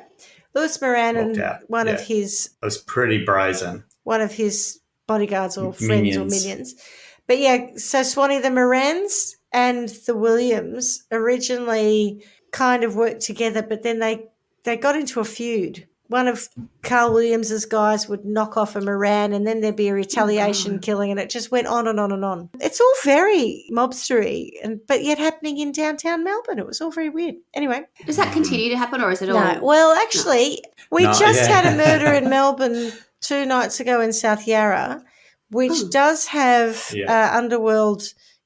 Lewis Moran and one of his. It was pretty brazen. One of his bodyguards or friends or minions. But so Swanee, the Morans and the Williams originally kind of worked together, but then they got into a feud. One of Carl Williams's guys would knock off a Moran, and then there'd be a retaliation killing, and it just went on and on and on. It's all very mobstery, but yet happening in downtown Melbourne. It was all very weird. Anyway. Does that continue to happen, or is it all? No. Well, actually, we just had a murder in Melbourne 2 nights ago in South Yarra, which does have underworld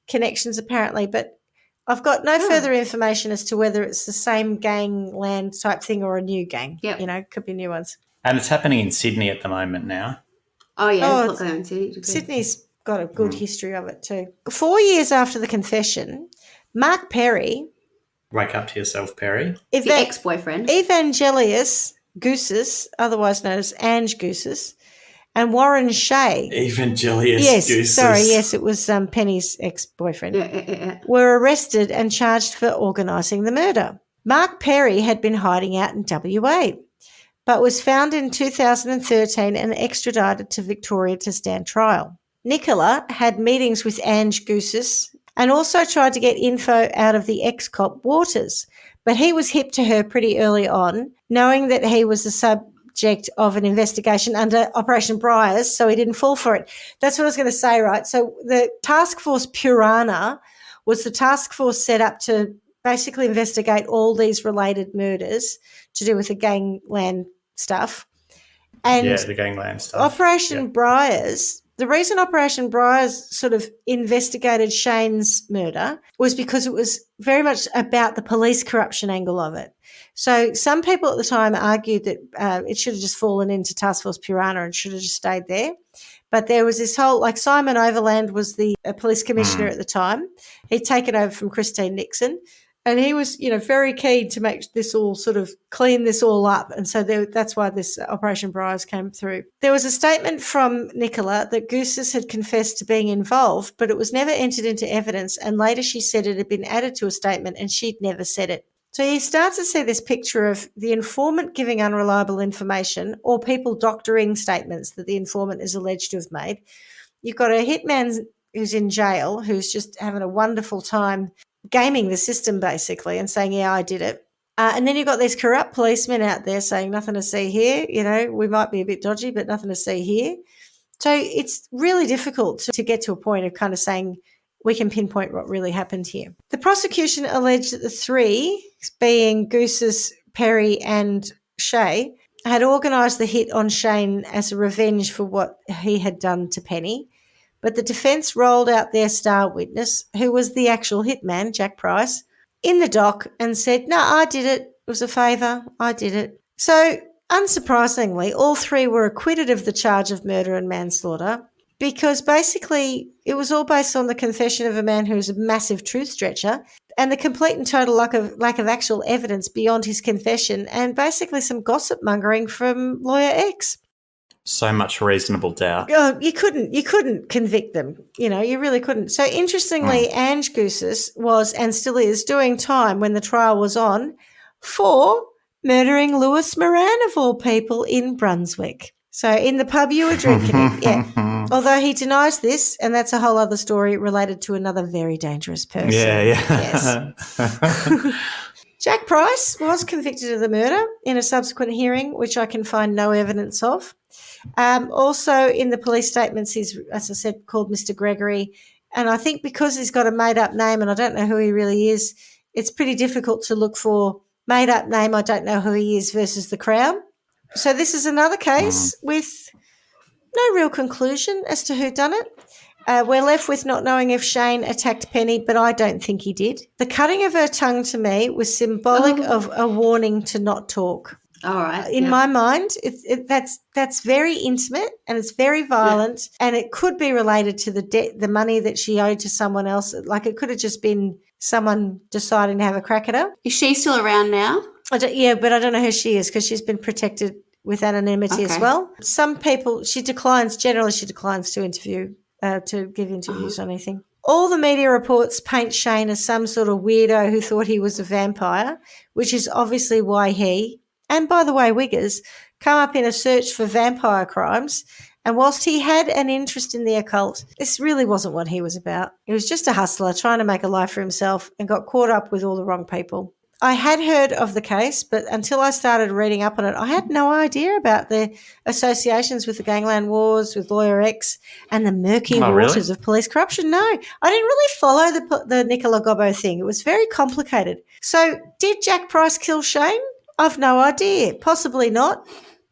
connections apparently, but I've got no further information as to whether it's the same gangland type thing or a new gang. Yep. Could be new ones. And it's happening in Sydney at the moment now. Oh, yeah. It's not going to. Sydney's got a good history of it too. 4 years after the confession, Mark Perry. Wake up to yourself, Perry. The ex-boyfriend. Evangelius Goosis, otherwise known as Ange Goosis, and Warren Shea. Evangelius Goosis. It was Penny's ex-boyfriend. Were arrested and charged for organising the murder. Mark Perry had been hiding out in WA, but was found in 2013 and extradited to Victoria to stand trial. Nicola had meetings with Ange Goosis and also tried to get info out of the ex-cop Waters, but he was hip to her pretty early on, knowing that he was the subject of an investigation under Operation Briars, so he didn't fall for it. That's what I was going to say, right? So the Task Force Purana was the task force set up to basically investigate all these related murders to do with the gangland stuff. And the gangland stuff. Operation Briars, the reason Operation Briars sort of investigated Shane's murder was because it was very much about the police corruption angle of it. So some people at the time argued that it should have just fallen into Task Force Piranha and should have just stayed there. But there was this whole, like Simon Overland was the police commissioner at the time. He'd taken over from Christine Nixon. And he was, very keen to make this all sort of clean this all up. And so that's why this Operation Briars came through. There was a statement from Nicola that Gooses had confessed to being involved, but it was never entered into evidence. And later she said it had been added to a statement and she'd never said it. So you start to see this picture of the informant giving unreliable information or people doctoring statements that the informant is alleged to have made. You've got a hitman who's in jail who's just having a wonderful time gaming the system basically and saying, yeah, I did it. And then you've got these corrupt policemen out there saying nothing to see here. We might be a bit dodgy, but nothing to see here. So it's really difficult to get to a point of kind of saying we can pinpoint what really happened here. The prosecution alleged that the three, being Gooses, Perry and Shay, had organised the hit on Shane as a revenge for what he had done to Penny. But the defence rolled out their star witness, who was the actual hitman, Jack Price, in the dock and said, no, I did it. It was a favour. I did it. So, unsurprisingly, all three were acquitted of the charge of murder and manslaughter because basically it was all based on the confession of a man who was a massive truth stretcher and the complete and total lack of actual evidence beyond his confession and basically some gossip mongering from Lawyer X. So much reasonable doubt. You couldn't convict them. You really couldn't. So interestingly, Ange Gooses was and still is doing time when the trial was on for murdering Lewis Moran of all people in Brunswick. So in the pub you were drinking it, yeah. Although he denies this, and that's a whole other story related to another very dangerous person. Yeah. Yes. Jack Price was convicted of the murder in a subsequent hearing, which I can find no evidence of. Also in the police statements, he's, as I said, called Mr. Gregory. And I think because he's got a made-up name and I don't know who he really is, it's pretty difficult to look for made-up name, I don't know who he is versus the Crown. So this is another case with no real conclusion as to who done it. We're left with not knowing if Shane attacked Penny, but I don't think he did. The cutting of her tongue to me was symbolic of a warning to not talk. All right. In my mind, that's very intimate and it's very violent, and it could be related to the money that she owed to someone else. Like it could have just been someone deciding to have a crack at her. Is she still around now? But I don't know who she is because she's been protected with anonymity as well. Some people she declines to give interviews on anything. All the media reports paint Shane as some sort of weirdo who thought he was a vampire, which is obviously why he, and by the way, Wiggers, come up in a search for vampire crimes. And whilst he had an interest in the occult, this really wasn't what he was about. He was just a hustler trying to make a life for himself and got caught up with all the wrong people. I had heard of the case, but until I started reading up on it, I had no idea about the associations with the Gangland Wars, with Lawyer X, and the murky waters of police corruption. No, I didn't really follow the Nicola Gobbo thing. It was very complicated. So did Jack Price kill Shane? I've no idea. Possibly not.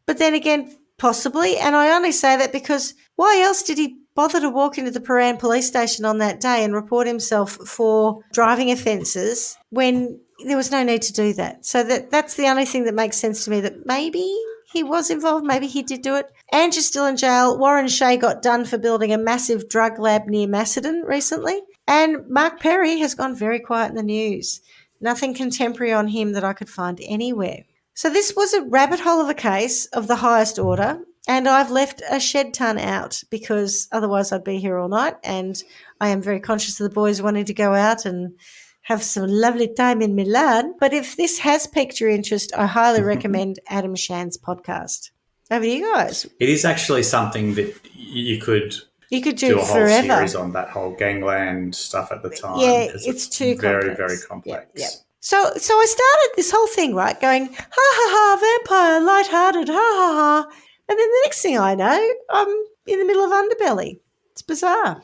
But then again, possibly. And I only say that because why else did he bother to walk into the Paran police station on that day and report himself for driving offences when there was no need to do that? So that's the only thing that makes sense to me, that maybe he was involved, maybe he did do it. Angie's still in jail. Warren Shea got done for building a massive drug lab near Macedon recently. And Mark Perry has gone very quiet in the news. Nothing contemporary on him that I could find anywhere. So this was a rabbit hole of a case of the highest order, and I've left a shed ton out because otherwise I'd be here all night, and I am very conscious of the boys wanting to go out and have some lovely time in Milan. But if this has piqued your interest, I highly recommend Adam Shan's podcast. Over to you guys. It is actually something that you could do a whole forever. Series on that whole gangland stuff at the time. Yeah, it's too very, complex. very complex. Yeah. So I started this whole thing, right, going, ha, ha, ha, vampire, lighthearted, ha, ha, ha. And then the next thing I know, I'm in the middle of Underbelly. It's bizarre.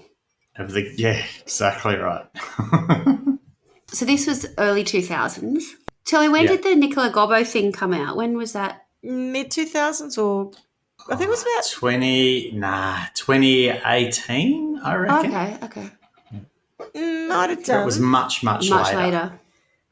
Yeah, exactly right. So this was early 2000s. Tilly, when did the Nicola Gobbo thing come out? When was that? Mid-2000s or? I think it was about 2018, I reckon. Okay. Might have done. It was much later.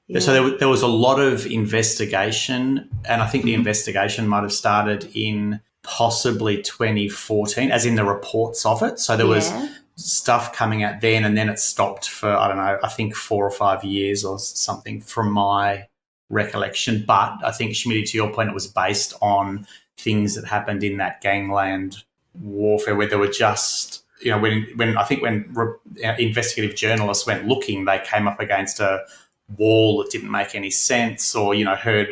Yeah. So there was a lot of investigation, and I think the investigation might have started in possibly 2014, as in the reports of it. So there was stuff coming out then, and then it stopped for, I don't know, I think 4 or 5 years or something from my recollection. But I think, Schmidty, to your point, it was based on things that happened in that gangland warfare where there were just, when investigative journalists went looking, they came up against a wall that didn't make any sense, or, heard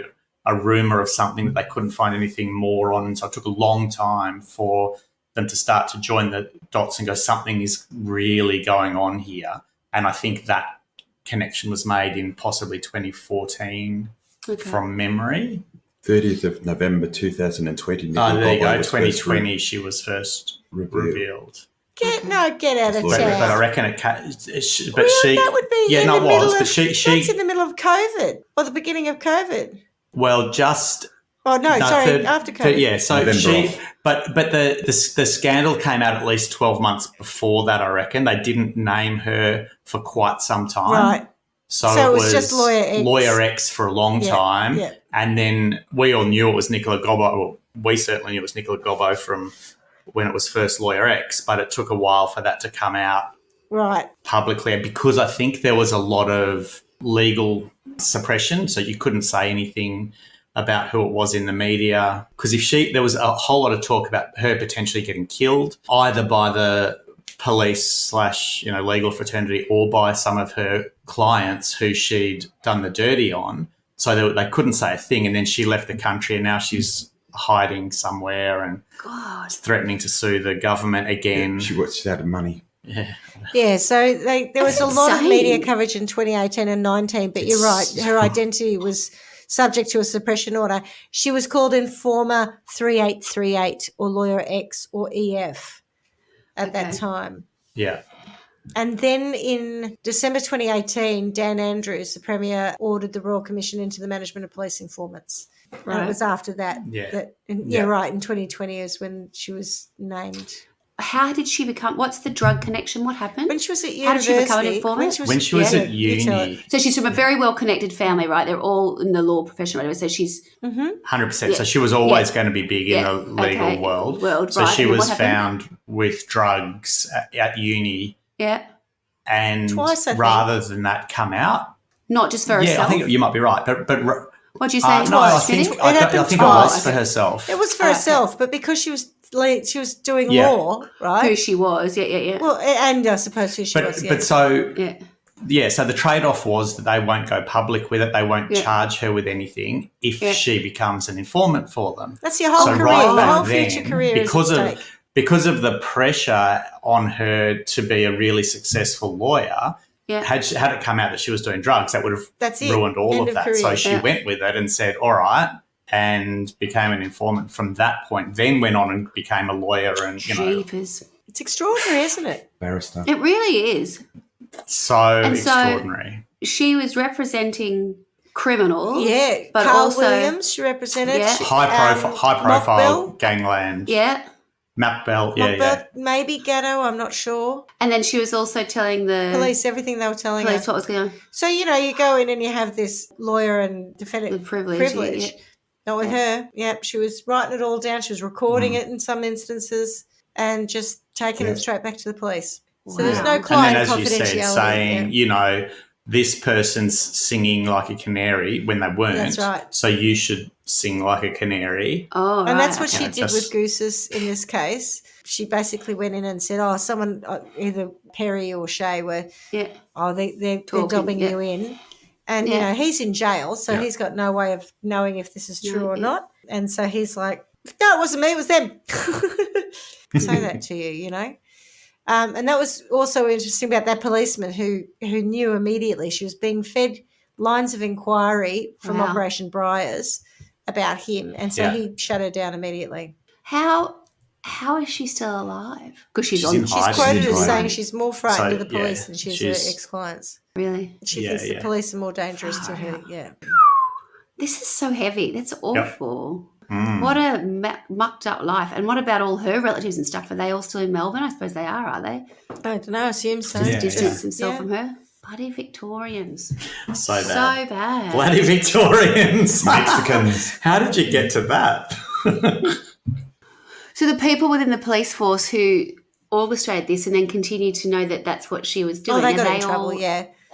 a rumour of something that they couldn't find anything more on. And so it took a long time for them to start to join the dots and go, something is really going on here. And I think that connection was made in possibly 2014 from memory. 30th of November 2020. There you go. 2020 she was first revealed. Get out of town. But I reckon it. That would be in the middle that's in the middle of COVID or the beginning of COVID. Well, just. Oh no! Sorry, after COVID. So but the scandal came out at least 12 months before that. I reckon they didn't name her for quite some time. Right. So it was just Lawyer X for a long time, and then we all knew it was Nicola Gobbo. Well, we certainly knew it was Nicola Gobbo from when it was first Lawyer X, but it took a while for that to come out publicly, because I think there was a lot of legal suppression, so you couldn't say anything about who it was in the media, because there was a whole lot of talk about her potentially getting killed either by the police / legal fraternity or by some of her clients who she'd done the dirty on. So they couldn't say a thing, and then she left the country, and now she's hiding somewhere and threatening to sue the government again. She's out of money. Yeah, so there was a lot of media coverage in 2018 and 19, but you're right, her identity was subject to a suppression order. She was called Informer 3838 or Lawyer X or EF at that time. Yeah. And then in December 2018, Dan Andrews, the Premier, ordered the Royal Commission into the management of police informants. Right. And it was after that. In 2020 is when she was named. How did she become? What's the drug connection? What happened? When she was at university. How did she become an informant? When she was at uni. So she's from a very well-connected family, right? They're all in the law profession, whatever. So she's 100%. Yeah. So she was always going to be big in the legal world. So she was found with drugs at uni. Yeah. And twice, rather than that come out. Not just for herself. Yeah, I think you might be right, but. What do you say? No, I think it was for herself. It was for herself, but because she was doing law, right? Who she was, yeah. Well, and I suppose who she was, But so, so the trade-off was that they won't go public with it. They won't charge her with anything if she becomes an informant for them. That's your whole career, your whole future career because of the pressure on her to be a really successful lawyer. Yeah. Had it come out that she was doing drugs, that would have ruined all of that. Career. So she went with it and said, all right, and became an informant from that point, then went on and became a lawyer. And Jeepers. It's extraordinary, isn't it? Barrister. It really is. So extraordinary. So she was representing criminals. Yeah. But Carl also Williams, she represented. Yeah. High profile gangland. Yeah. Matt Bell, maybe Gatto, I'm not sure. And then she was also telling the police everything they were telling police what was going on. So, you go in and you have this lawyer and defendant privilege. Yeah. Not with her. Yep, she was writing it all down. She was recording it in some instances and just taking it straight back to the police. Wow. So there's no client confidentiality. And then, as you said, saying, this person's singing like a canary when they weren't. That's right. So you should sing like a canary. Oh, and that's what she did with Gooses in this case. She basically went in and said, someone, either Perry or Shay were, they're dobbing you in. And, he's in jail, so he's got no way of knowing if this is true or not. And so he's like, no, it wasn't me, it was them. Say that to you, And that was also interesting about that policeman who knew immediately. She was being fed lines of inquiry from Operation Briars about him, and so he shut her down immediately. How is she still alive? Because she's quoted as saying she's more frightened of the police than she's her ex-clients. Really? She thinks the police are more dangerous to her. Yeah. This is so heavy. That's awful. What a mucked up life. And what about all her relatives and stuff? Are they all still in Melbourne? I suppose they are they? I don't know. I assume so. Just distance himself from her. Bloody Victorians. So bad. So bad. Bloody Victorians. Mexicans. How did you get to that? So the people within the police force who orchestrated this and then continued to know that that's what she was doing. Oh, they got in trouble,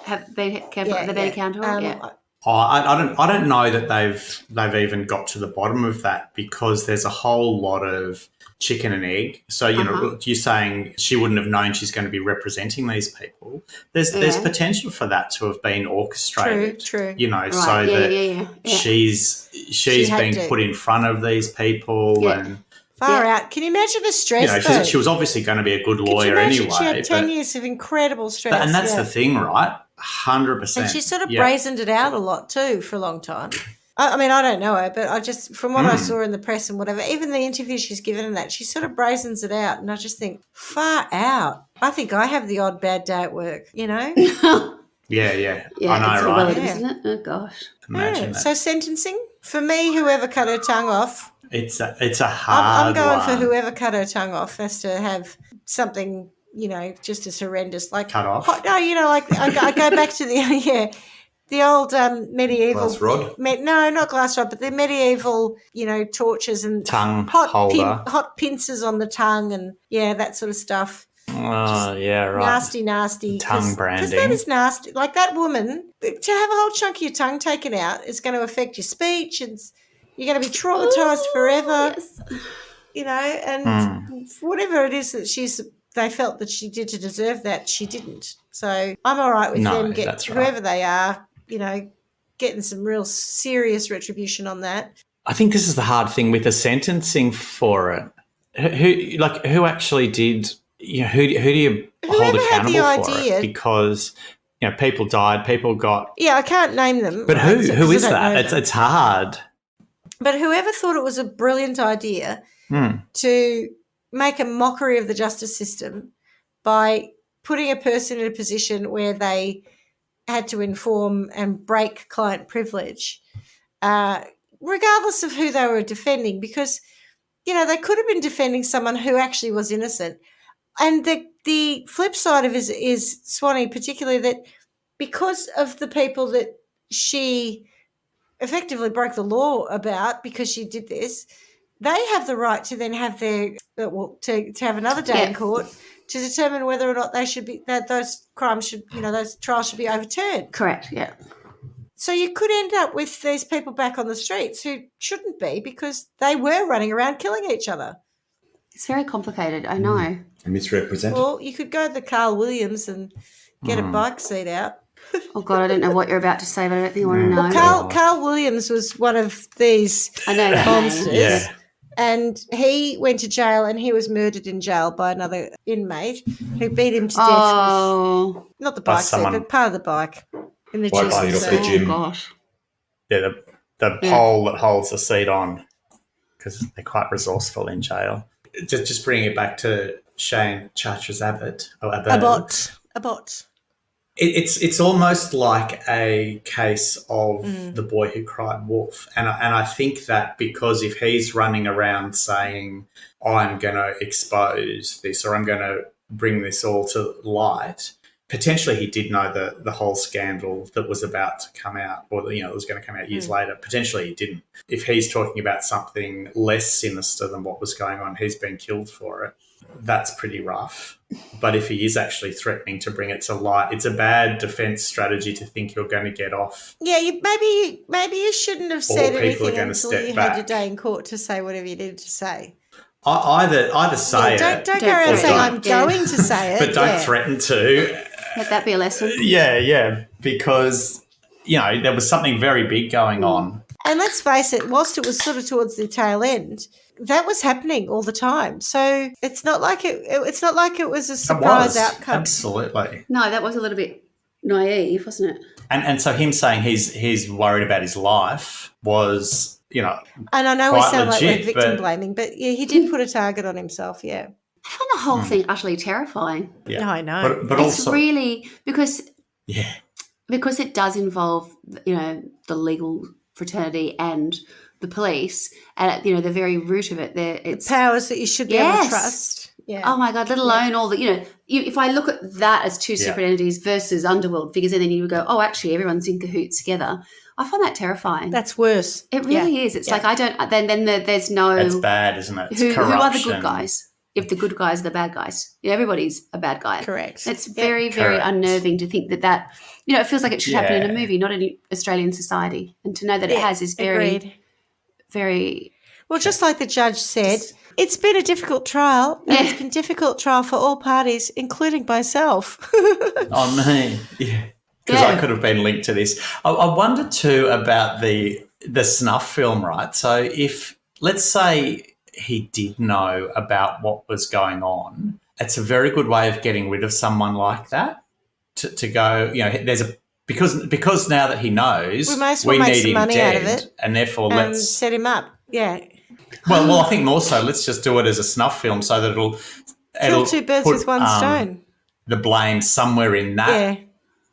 Have been accountable? I don't know that they've even got to the bottom of that, because there's a whole lot of chicken and egg. So, you know, you're saying she wouldn't have known she's going to be representing these people. There's potential for that to have been orchestrated. True. You know, right. She's been put in front of these people and far out. Can you imagine the stress? You know, she was obviously going to be a good lawyer anyway. She had 10 years of incredible stress. And that's the thing, right? 100%. And she sort of brazened it out a lot too for a long time. I mean, I don't know her, but I just, from what I saw in the press and whatever, even the interview she's given and that, she sort of brazens it out. And I just think, far out. I think I have the odd bad day at work, you know? Yeah. I know, right? Isn't it? Oh, gosh. Imagine that. So sentencing? For me, whoever cut her tongue off. It's a hard I'm going one. for whoever cut her tongue off has to have something, you know, just as horrendous. Like cut off? No, you know, like I go back to the old medieval glass rod. No, not glass rod, but the medieval, you know, torches and tongue holder, hot pincers on the tongue, and that sort of stuff. Oh, yeah, right. Nasty. Tongue branding. Because that is nasty. Like that woman, to have a whole chunk of your tongue taken out is going to affect your speech, and you're going to be traumatised forever. Yes. You know, and whatever it is that they felt that she did to deserve that, she didn't. So I'm all right with them whoever they are, you know, getting some real serious retribution on that. I think this is the hard thing with the sentencing for it. Who actually did? You know, who do you hold accountable for it? Because, you know, people died, people got. Yeah, I can't name them. But who is that? It's hard. But whoever thought it was a brilliant idea to make a mockery of the justice system by putting a person in a position where they had to inform and break client privilege, regardless of who they were defending, because, you know, they could have been defending someone who actually was innocent. And the flip side of it is, Swanee, particularly, that because of the people that she effectively broke the law about because she did this, they have the right to then have to have another day in court to determine whether or not those crimes should, you know, those trials should be overturned. Correct, yeah. So you could end up with these people back on the streets who shouldn't be because they were running around killing each other. It's very complicated, I know. Misrepresented. Well, you could go to the Carl Williams and get a bike seat out. Oh, God, I don't know what you're about to say, but I don't think you want to know. Well, Carl Williams was one of these monsters. Yeah. And he went to jail and he was murdered in jail by another inmate who beat him to death. Oh. Not the bike seat, but part of the bike in the bike seat off the gym. Oh, gosh. Yeah, the pole that holds the seat on, because they're quite resourceful in jail. Just bringing it back to Shane Chartres Abbott. Abbott. It's almost like a case of the boy who cried wolf. And I think that because if he's running around saying, I'm going to expose this or I'm going to bring this all to light, potentially he did know the whole scandal that was about to come out, or, you know, it was going to come out years later. Potentially he didn't. If he's talking about something less sinister than what was going on, he's been killed for it. That's pretty rough. But if he is actually threatening to bring it to light, it's a bad defence strategy to think you're going to get off. Yeah, maybe you shouldn't have said anything until you had your day in court to say whatever you needed to say. Either say it. Don't go around saying I'm going to say it. But don't threaten to. Let that be a lesson. Yeah, because, you know, there was something very big going on. And let's face it, whilst it was sort of towards the tail end, that was happening all the time. So it's not like it was a surprise outcome. Absolutely. No, that was a little bit naive, wasn't it? And so him saying he's worried about his life was, you know, and I know we sound legit, like we're victim blaming, but yeah, he did put a target on himself. Yeah, I find the whole thing utterly terrifying. Yeah. No, I know, but it's also really because yeah, because it does involve, you know, the legal fraternity and the police, and at, the very root of it, it's powers that you should be able to trust. Yeah. Oh my God, let alone all the, if I look at that as two separate entities versus underworld figures, and then you would go, oh, actually everyone's in cahoots together. I find that terrifying. That's worse. It really is. It's like I don't, then there's no. It's bad, isn't it? It's who are the good guys? If the good guys are the bad guys. Everybody's a bad guy. Correct. It's very, very unnerving to think that, it feels like it should happen in a movie, not in Australian society. And to know that it has is very, very. Well, just like the judge said, it's been a difficult trial. And it's been a difficult trial for all parties, including myself. Oh, me. Yeah. Because I could have been linked to this. I wonder too about the snuff film, right? So if, let's say he did know about what was going on, it's a very good way of getting rid of someone like that to go, there's because now that he knows, we need him money dead, out of it and therefore let's set him up. Yeah. Well, I think more so, let's just do it as a snuff film so that it'll kill two birds with one stone. The blame somewhere in that.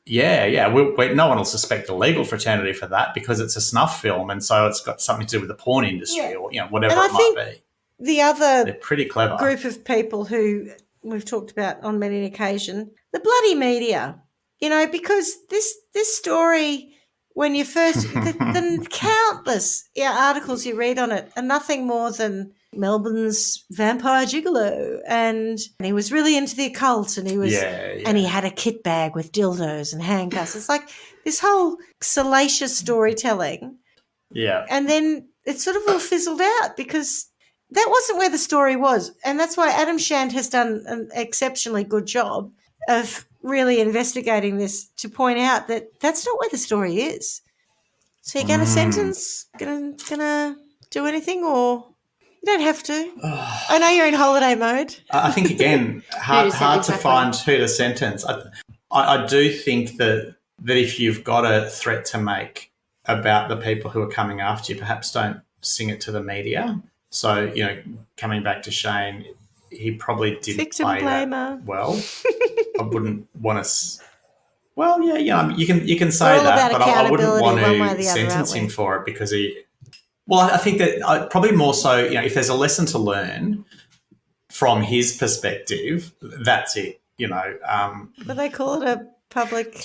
Yeah. No one will suspect the legal fraternity for that because it's a snuff film, and so it's got something to do with the porn industry or whatever it might be. The other they're pretty clever group of people who we've talked about on many occasions, the bloody media, because this story. When you first, the countless articles you read on it are nothing more than Melbourne's vampire gigolo, and he was really into the occult, and he was, and he had a kit bag with dildos and handcuffs. It's like this whole salacious storytelling. Yeah, and then it sort of all fizzled out because that wasn't where the story was, and that's why Adam Shand has done an exceptionally good job of really investigating this to point out that that's not where the story is. So you're going to sentence, going to do anything, or you don't have to. I know you're in holiday mode. I think, again, hard to find who to sentence. I do think that if you've got a threat to make about the people who are coming after you, perhaps don't sing it to the media. So, coming back to Shane, he probably didn't play that well. I wouldn't want to. Well, you can say that, but I wouldn't want to sentence him for it because he. Well, I think that probably more so. If there's a lesson to learn from his perspective, that's it. But they call it a public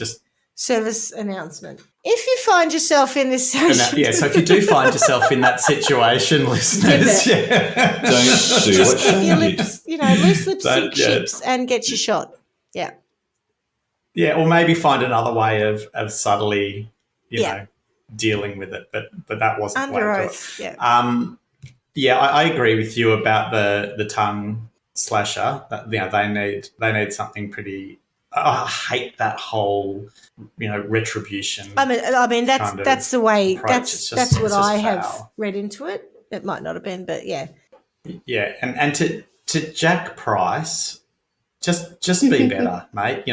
service announcement. If you find yourself in this situation... so if you do find yourself in that situation, listeners, don't do it. Keep your lips, loose lips sink ships and get your shot. Yeah. Yeah, or maybe find another way of subtly, dealing with it. But that wasn't under oath. Yeah. I agree with you about the tongue slasher. That they need something pretty. I hate that whole, retribution. I mean that's the way. That's what I have read into it. It might not have been, but yeah. Yeah, and to Jack Price, just be better, mate.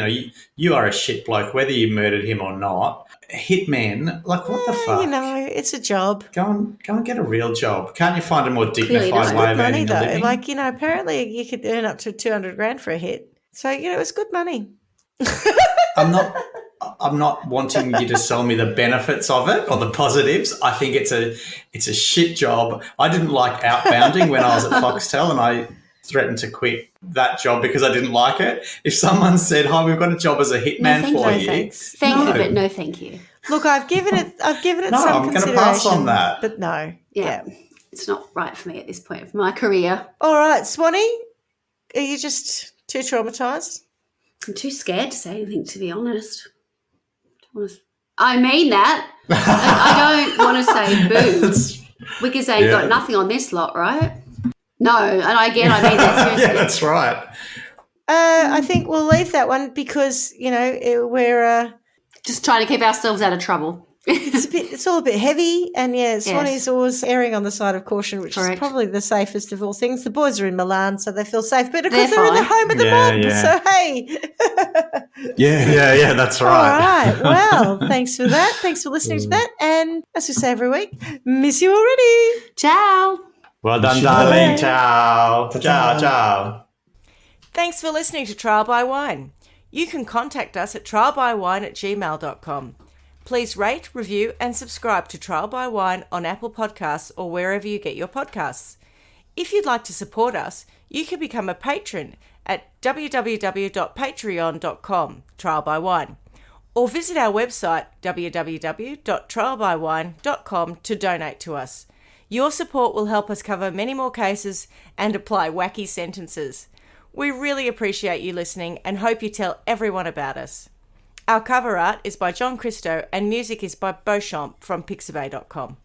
You are a shit bloke, whether you murdered him or not. Hitmen, like what the fuck? It's a job. Go and get a real job. Can't you find a more dignified way of earning a living? Like apparently you could earn up to $200,000 for a hit. So it's good money. I'm not wanting you to sell me the benefits of it or the positives. I think it's a shit job. I didn't like outbounding when I was at Foxtel, and I threatened to quit that job because I didn't like it. If someone said, "Hi, we've got a job as a hitman for you," thanks. Thank you, but no, thank you. Look, I've given it no, some consideration. I'm going to pass on that. But no, yeah, it's not right for me at this point of my career. All right, Swanee, are you just too traumatised? I'm too scared to say anything, to be honest. I mean that. I don't want to say boo because they got nothing on this lot, right? No, and I mean that seriously. Yeah, that's right. I think we'll leave that one because, we're... just trying to keep ourselves out of trouble. It's all a bit heavy, and Swanee's always erring on the side of caution, which is probably the safest of all things. The boys are in Milan, so they feel safe, but of course they're in the home of the mob, so hey. Yeah, that's right. All right, well, thanks for that. Thanks for listening to that, and as we say every week, miss you already. Ciao. Well done, darling. Ciao. Ciao. Thanks for listening to Trial by Wine. You can contact us at trialbywine@gmail.com. Please rate, review, and subscribe to Trial by Wine on Apple Podcasts or wherever you get your podcasts. If you'd like to support us, you can become a patron at www.patreon.com, Trial by Wine, or visit our website www.trialbywine.com to donate to us. Your support will help us cover many more cases and apply wacky sentences. We really appreciate you listening and hope you tell everyone about us. Our cover art is by John Christo and music is by Beauchamp from pixabay.com.